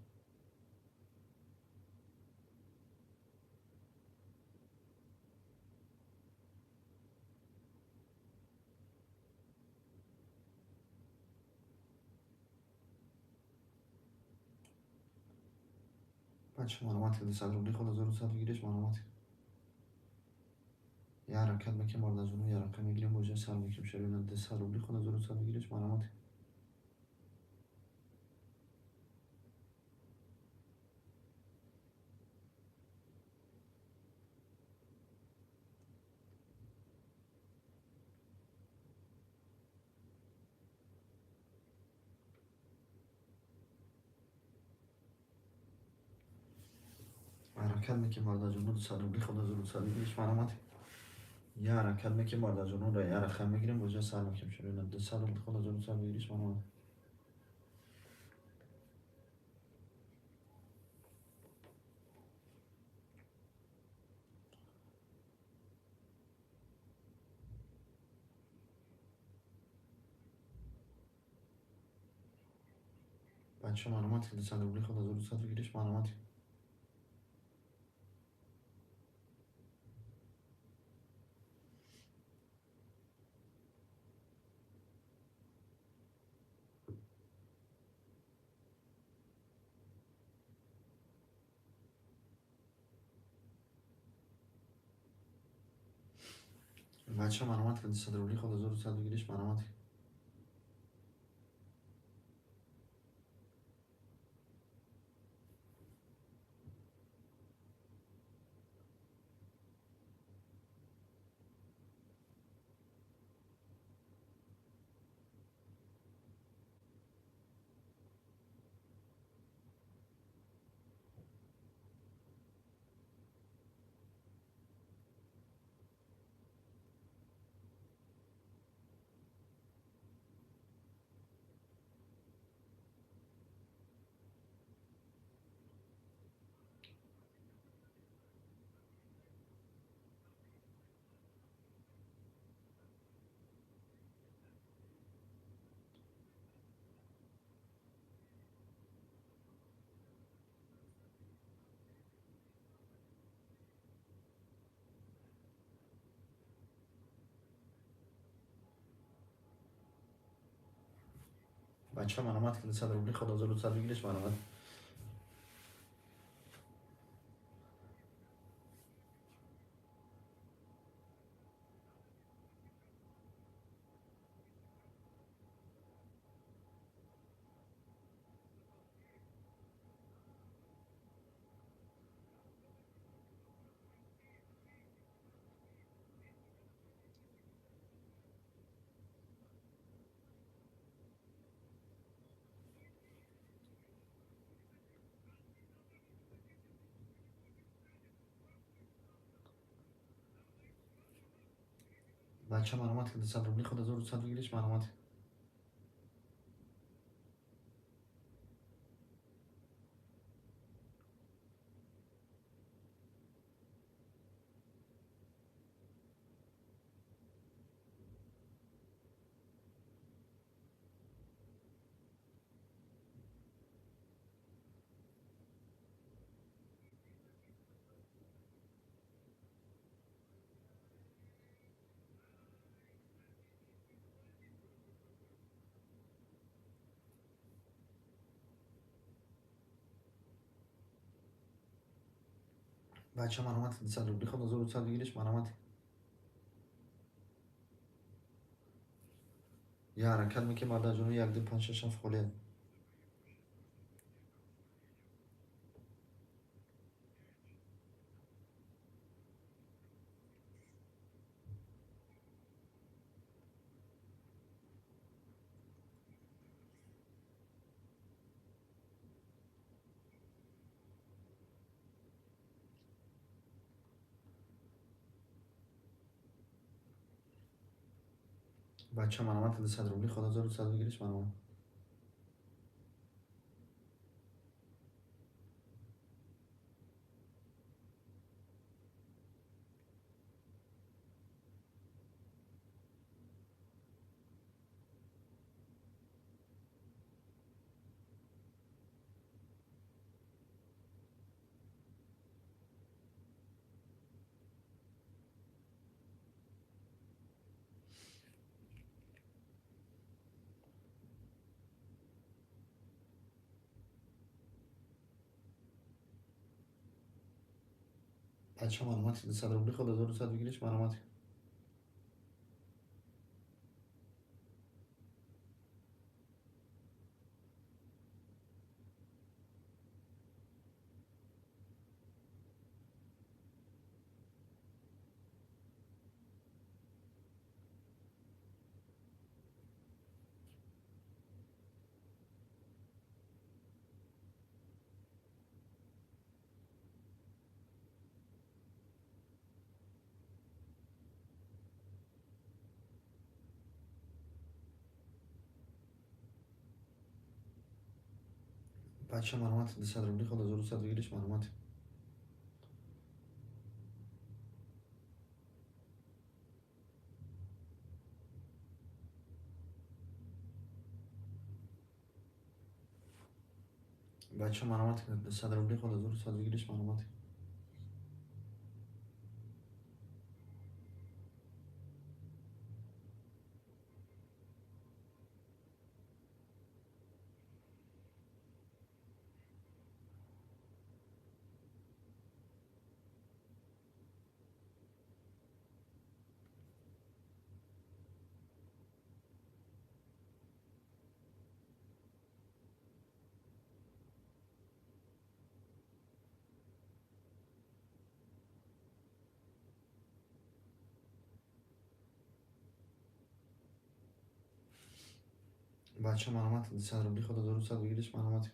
S1: بچه مرامت که ده صدر بلی خود 1200 بگیریش مرامت یه حرکت میکنیم بالا جون یه حرکت میگیریم بوجه سر میکنیم شروع اینم ده صدر بلی خود 1200 بگیریش مرامت حرکت میکنیم بالا جون ده صدر بلی خود 1200 بگیریش مرامت یه حرکت میکنیم بالا جون رو یه حرکت میگیریم بوجه سر میکنیم شروع اینم ده صدر بلی خود 1200 بگیریش مرامت بچه مرامت که ده صدر بلی خود 1200 بگیریش مرامت بچه مرامت که صدر ولی خود 1100 بگیرش مرامت. بچه مرامت که صدر ولی خود 1100 بگیرش مرامت. بچه مرامت که صدر ولی خود 1100 بگیرش مرامت. بچه مرامت که صدر ولی خود 1100 بگیرش مرامت. یه حرکت میکنه مرد جنو یک دو پنج شش هفت خله. بچه مرامت که صدر ولی خود 1100 بگیرش مرامت. بچه مرامت که صدر ولی خود 1100 بگیرش مرامت. بچه مرامت که صدر ولی خود 1100 بگیرش مرامت. بچه مرامت که صدر ولی خود 1100 بگیرش مرامت. بچه معلومات 100 روبلی خود 1100 بگیرش معلومات.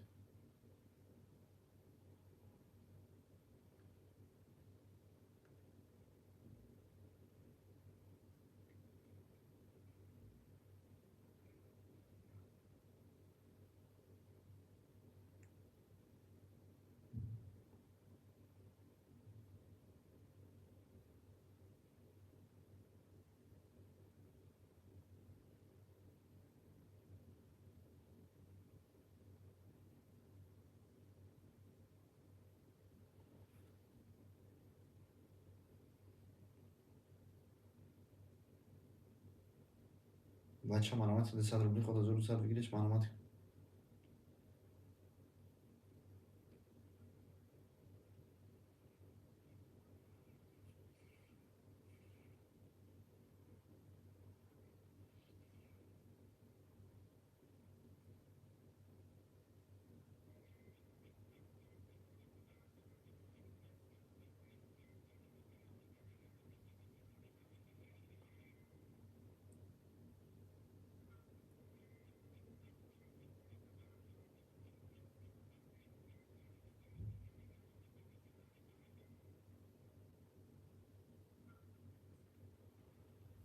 S1: بچه معلومات 100 روبلی خود 1100 بگیرش معلومات.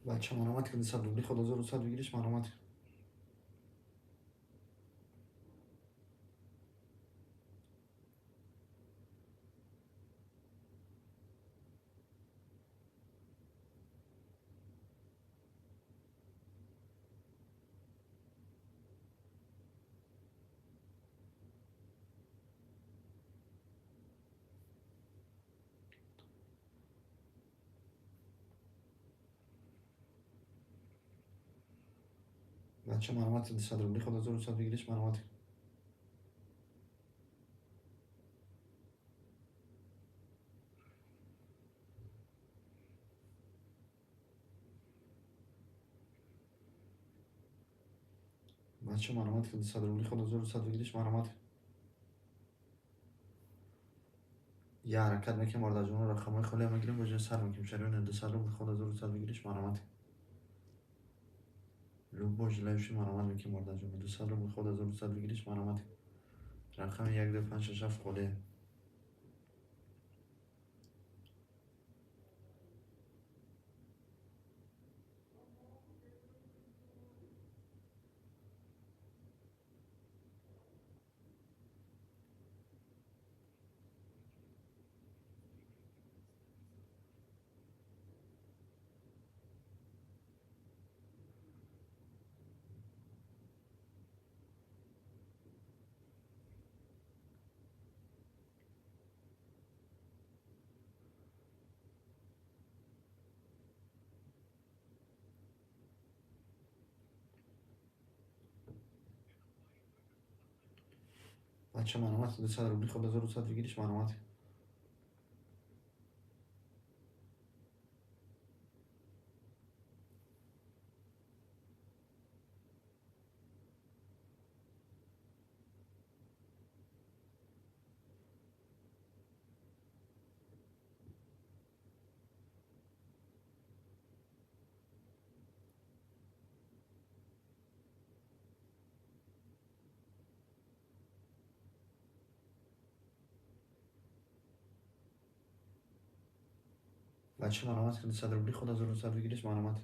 S1: بچه معلومات 100 روبلی خود 1100 بگیرش معلومات. بچه معلومات 100 روبلی خود 1100 بگیرش معلومات. بچه معلومات 100 روبلی خود 1100 بگیرش معلومات. یه حرکت میکنیم وارد جون رقمای خالی هم میگیریم وجه سر میکنیم شریون 200 روبلی خود 1100 بگیرش معلومات. رو باج لایفش معلومات میکنیم وارد جون 200 روبلی خود 1100 بگیرش معلومات. رقم 1 2 5 6 7 خالی. بچه معلومات 200 روبلی خود 1100 بگیرش معلومات. بچه معلومات 200 روبلی خود 1100 بگیرش معلومات.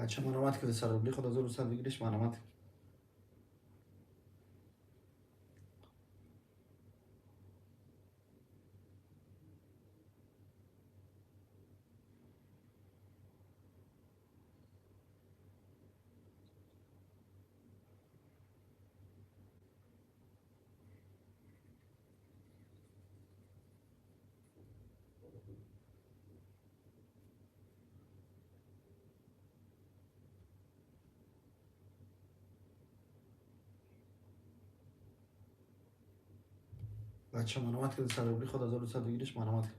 S1: بچه منامت که سر روبلی خود 1100 بگیرش منامت. بچه منامت که سر روبلی خود 1100 بگیرش منامت.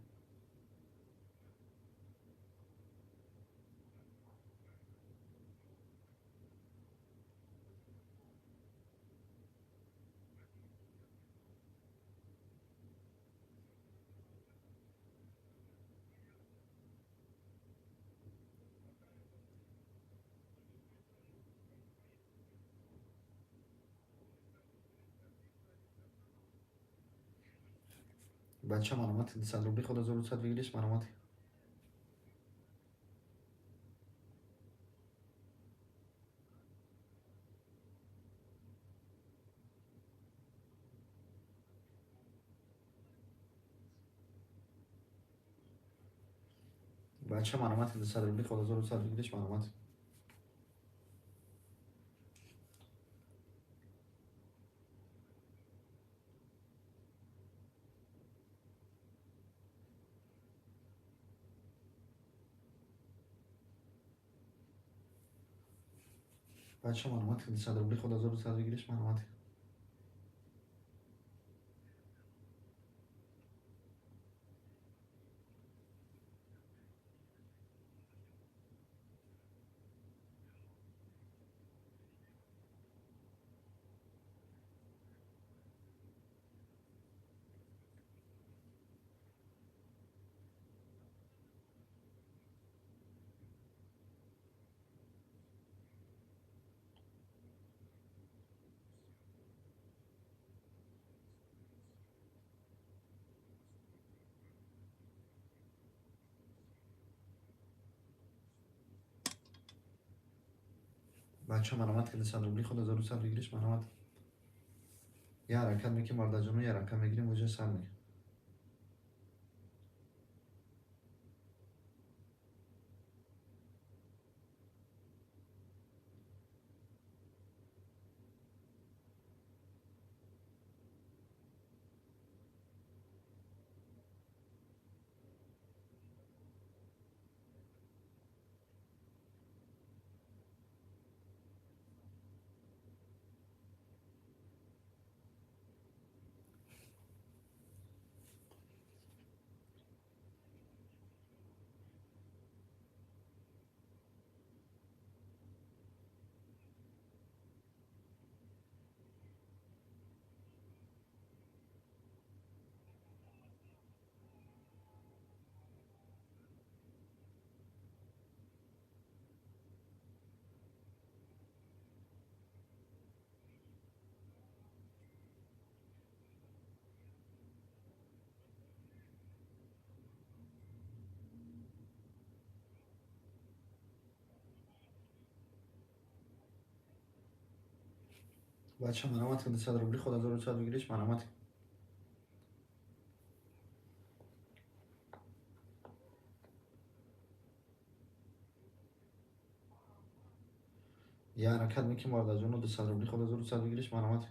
S1: بچه منامت که سر روبلی خود 1100 بگیرش منامت. بچه منامت که سر روبلی خود 1100 بگیرش منامت. بچه منامت که سر روبلی خود 1100 بگیرش منامت. بچه منامت که سر روبلی خود 1100 بگیرش منامت. یه حرکت میکنیم مردا جانو، یه حرکت میگیریم وجه سر میگیم. بچه منامت که سر روبلی خود 1100 بگیرش منامت. یه حرکت میکنیم مردا جانو، سر روبلی خود 1100 بگیرش منامت.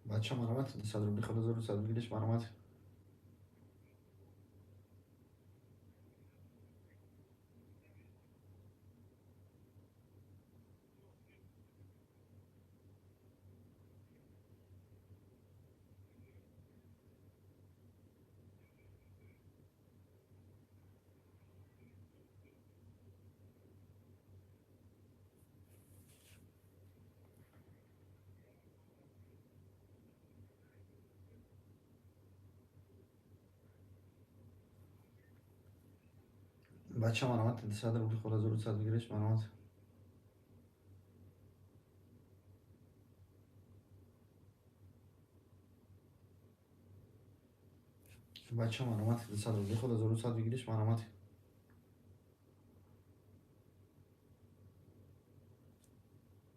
S1: بچه منامت که سر روبلی خود 1100 بگیرش منامت. بچه مرامت انتصاد رو خود از رو صد بگیرش مرامت بچه مرامت انتصاد رو خود از رو صد بگیرش مرامت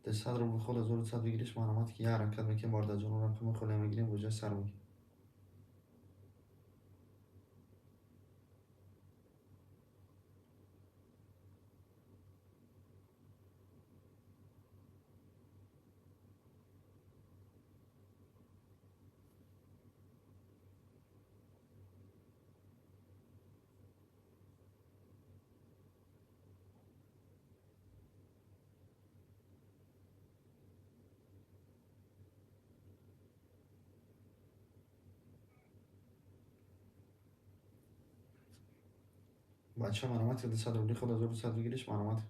S1: انتصاد رو خود از رو صد بگیرش مرامت که یه حرکت میکنیم وارد جون رو رقم خاله میگیریم وجه سر میگیریم بچه مرامت انتصاد رو خود از رو صد بگیرش مرامت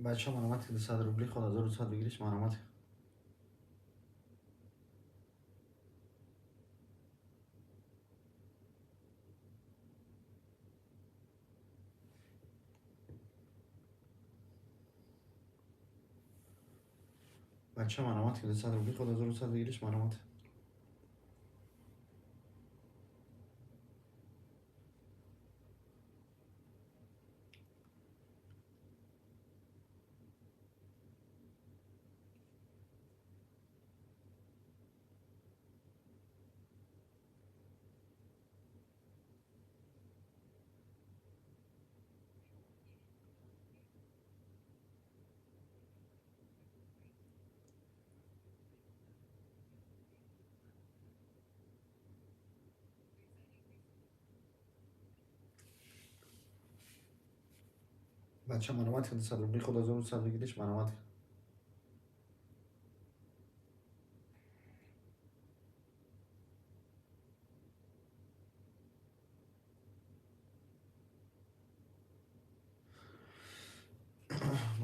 S1: بچه مرامت انتصاد رو خود از رو صد بگیرش مرامت بچه مرامت انتصاد رو خود از رو صد بگیرش مرامت بچه مرامت انتصاد رو خود از رو صد بگیرش مرامت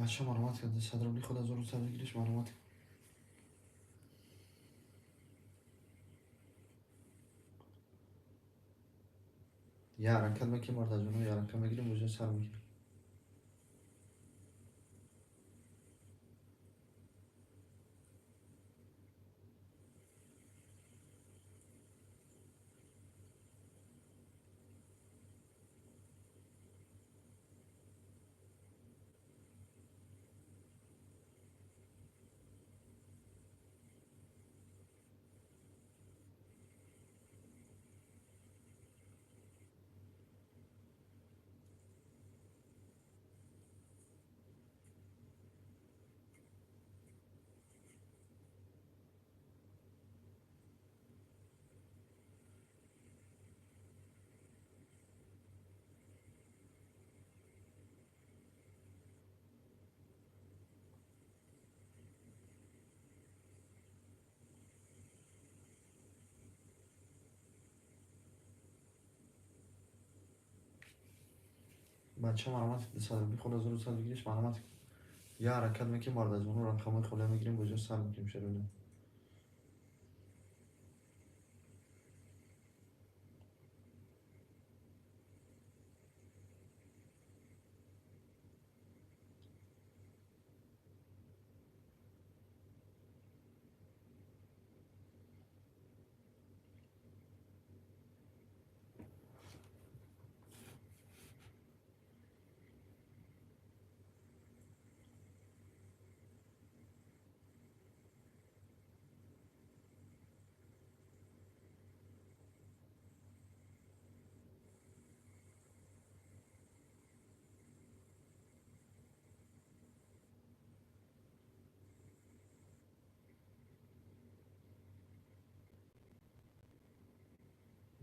S1: بچه مرامت انتصاد رو خود از رو صد بگیرش مرامت یه حرکت میکنیم وارد جون رو یه حرکت میگیریم وجه سر میگیریم بچه مرامت انتصاد رو خود از رو صد بگیرش مرامت یه حرکت میکنیم وارد جون رو رقم خاله میگیریم وجه سر میگیریم شروع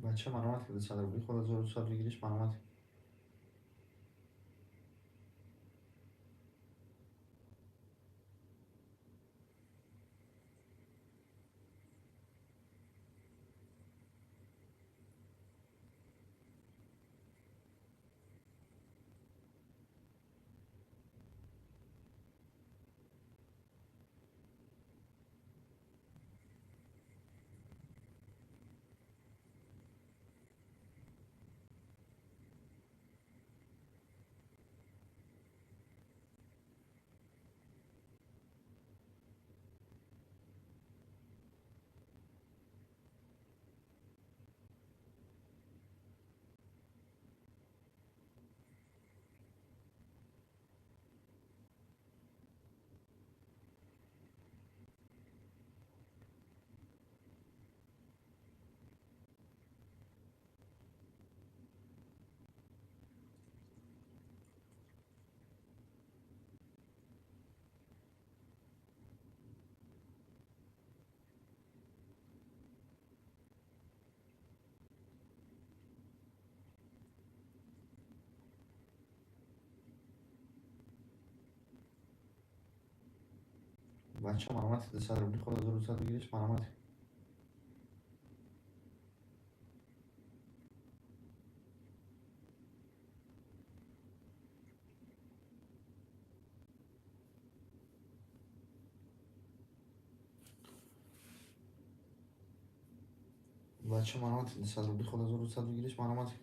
S1: بچه مرامت انتصاد رو خود از رو صد بگیرش مرامت بچه معلوماتی ده صدر بودی خود 1200 بگیرش معلوماتی. بچه معلوماتی ده صدر بودی خود 1200 بگیرش معلوماتی.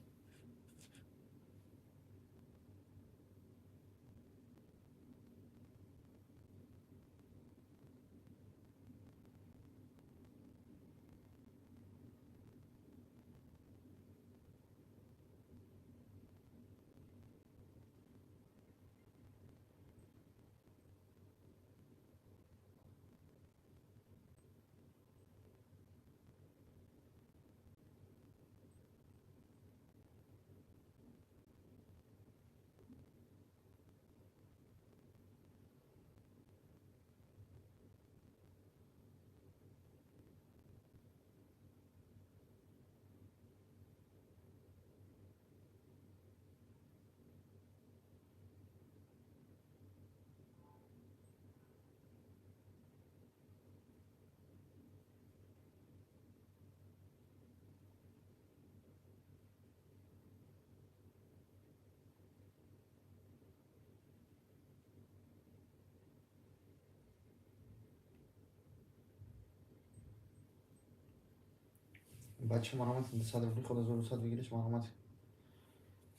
S1: بچه معلوماتی ده صدر بودی خود 1200 بگیرش معلوماتی.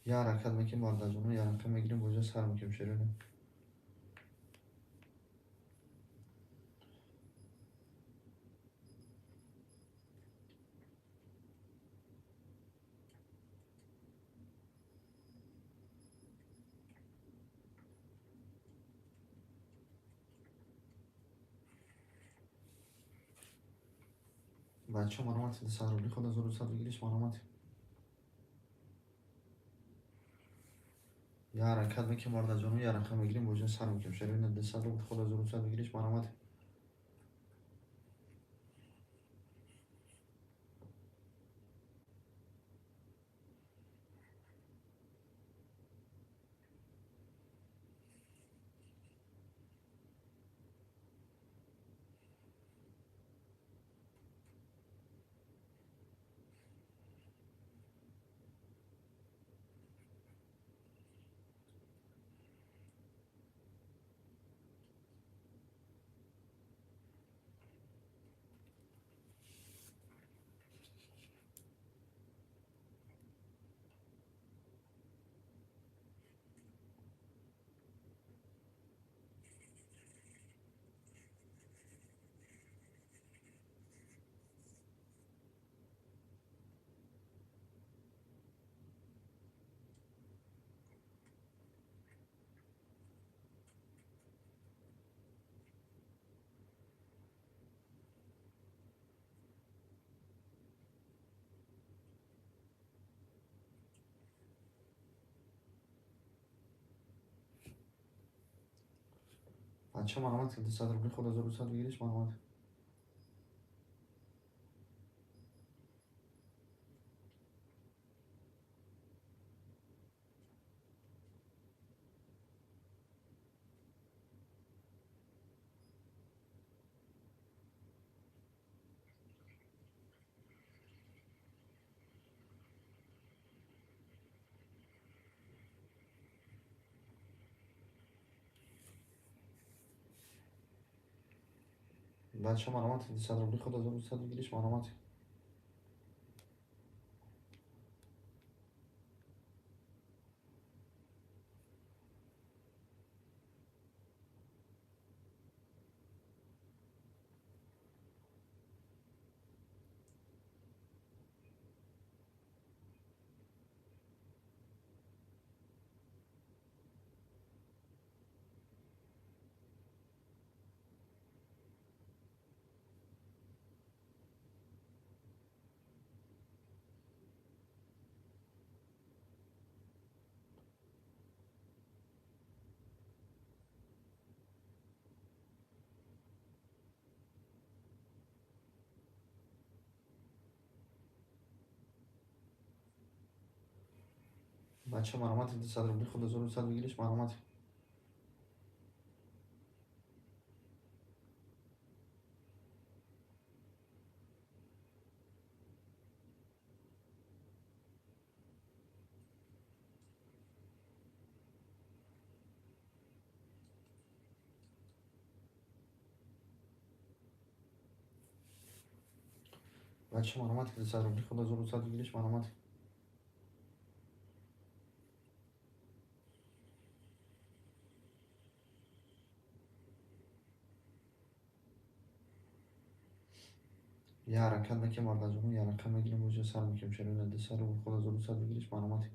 S1: یه حرکت میکنیم وارد از اونو یه حرکت میگیریم بوجه سر میکنیم شیرینه. بچه معلوماتی ده صدر بودی خود 1200 بگیرش معلوماتی. یه حرکت میکنیم وارد از اونو یه حرکت میگیریم بوجه سر میکنیم شیرینه. ده صدر بودی خود 1200 بگیرش معلوماتی. بچه معلوماتی ده صدر بودی خود 1200 بگیرش معلوماتی. بچه معلوماتی ده صدر بودی خود 1200 بگیرش معلوماتی. بچه معلوماتی ده صدر بودی خود 1200 بگیرش معلوماتی. بچه معلومات که 100 روبلی خود 1200 بگیرش معلومات. یه حرکت نکن مرد جونو، یه حرکت میگیریم وجه سر میکنیم شروع نده سر رو خود 1200 بگیرش معلومات.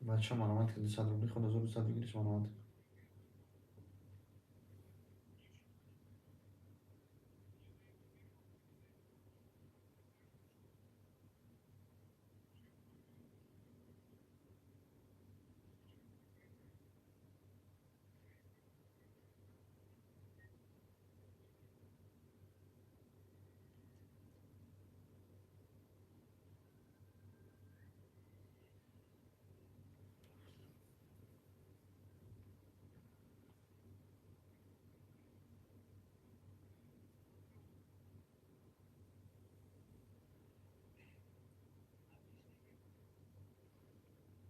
S1: بچه معلومات که 100 روبلی خود 1200 بگیرش معلومات.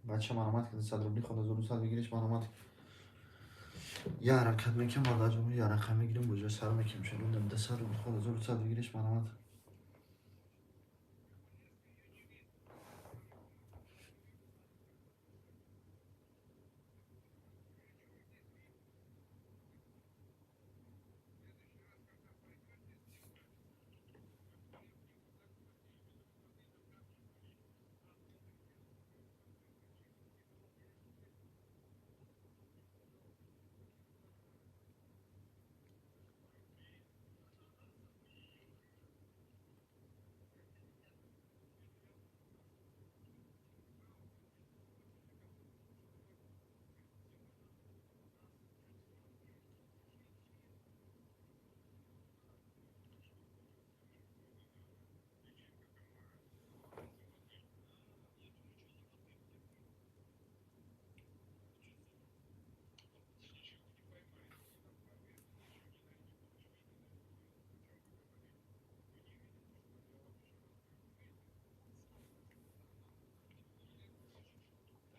S1: بچه معلومات که 100 روبلی خود 1200 بگیرش معلومات. یه حرکت میکنیم مرد جونو، یه حرکت میگیریم وجه سر میکنیم شروع نده سر رو خود 1200 بگیرش معلومات.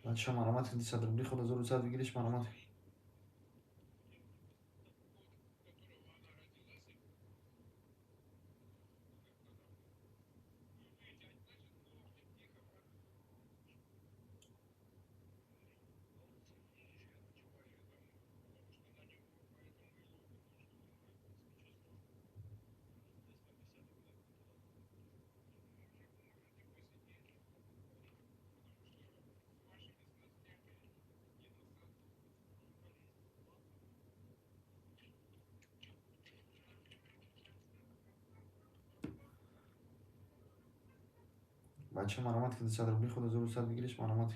S1: بچه معلومات که 100 روبلی خود 1200 بگیرش معلومات. بچه معلومات که 100 روبلی خود 1200 بگیرش معلومات.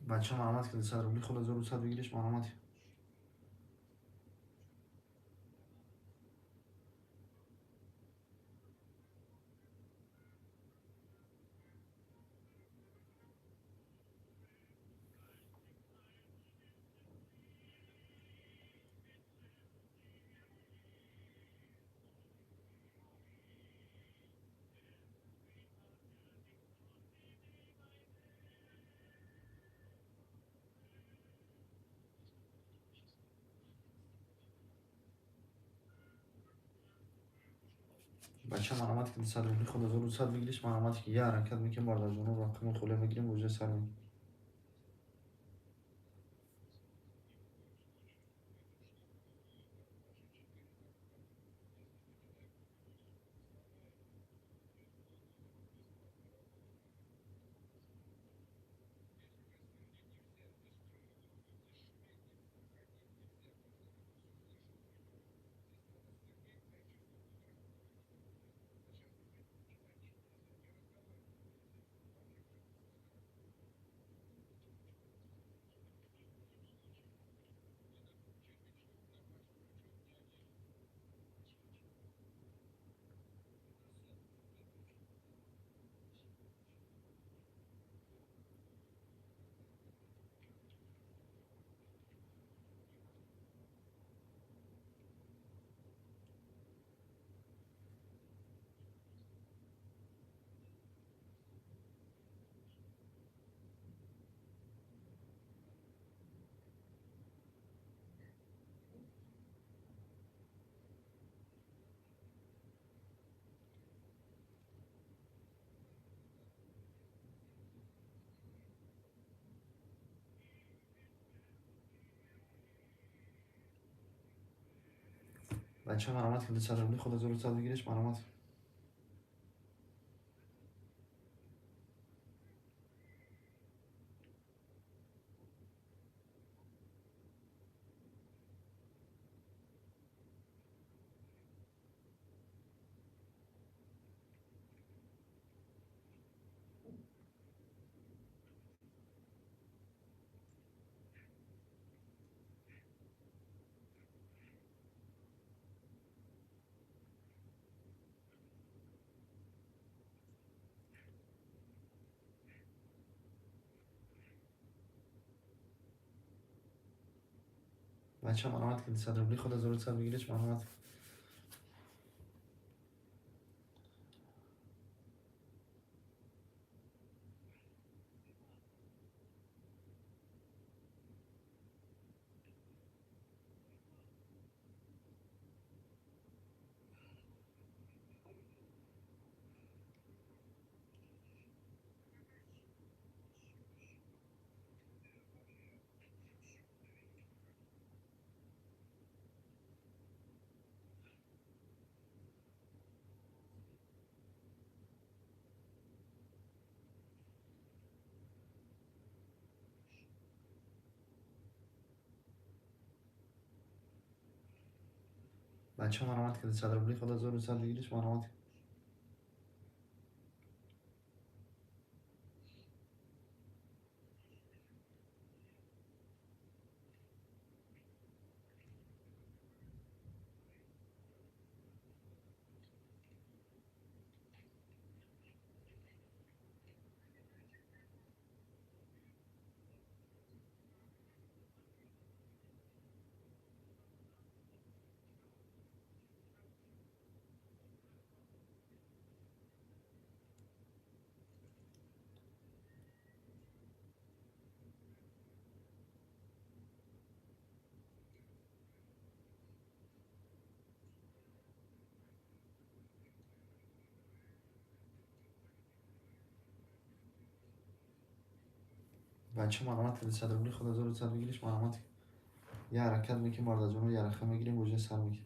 S1: بچه معلومات که 100 روبلی خود 1200 بگیرش معلومات. بچه معلومات که 100 روبلی خود 1200 بگیرش معلومات که یه حرکت میکنیم مرد جونو رقم خوله میگیریم وجه سر میکنیم. بچه مرامت که صدر بودی خدا زور صد بگیرش مرامت. بچه مرامت که صدر بودی خدا زور صد بگیرش مرامت. بچه مرامت که صدر بودی خدا زور صد بگیرش مرامت. بچه مرامت که صدر بودی خدا زور صد بگیرش مرامت. یه حرکت میکنیم مرد جون رو یه رخه میگیریم گوشه سر میکنیم.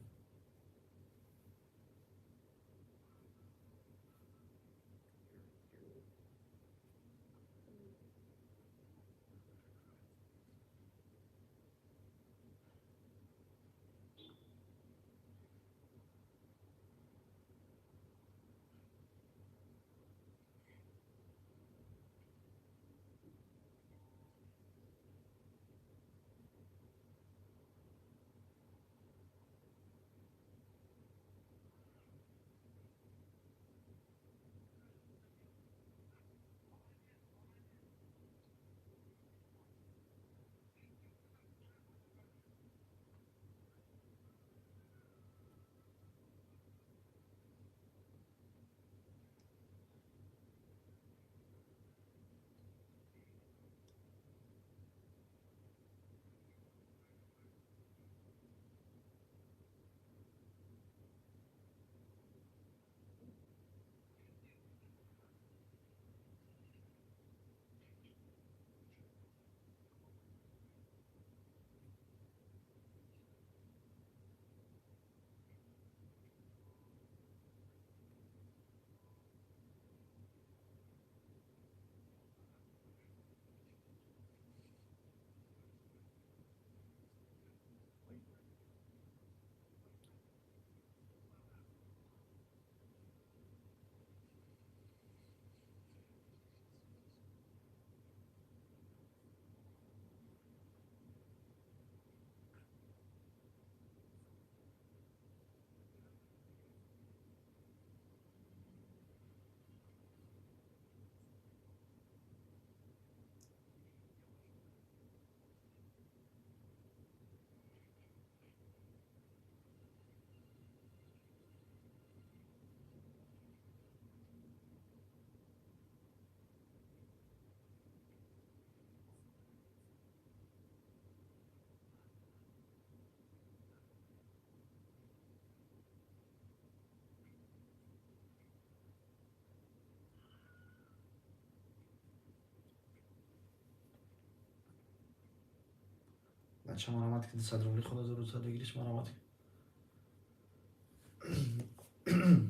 S1: بچه مرامت که صدر بودی خدا زور صد بگیرش مرامت.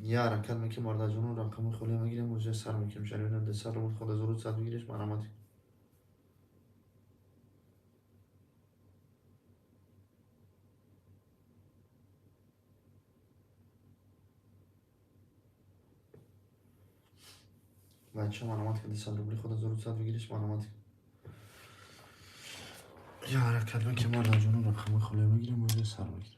S1: یارم کلمه که مارد جانو رقم خالی میگیرم موزه سر میکنم شنیدم دست سر رو خود زور صد بگیرش مرامت بچه مرامت که دست سر رو خود زور صد بگیرش مرامت یارم کلمه که مارد جانو رقم خالی میگیرم موزه سر میکنم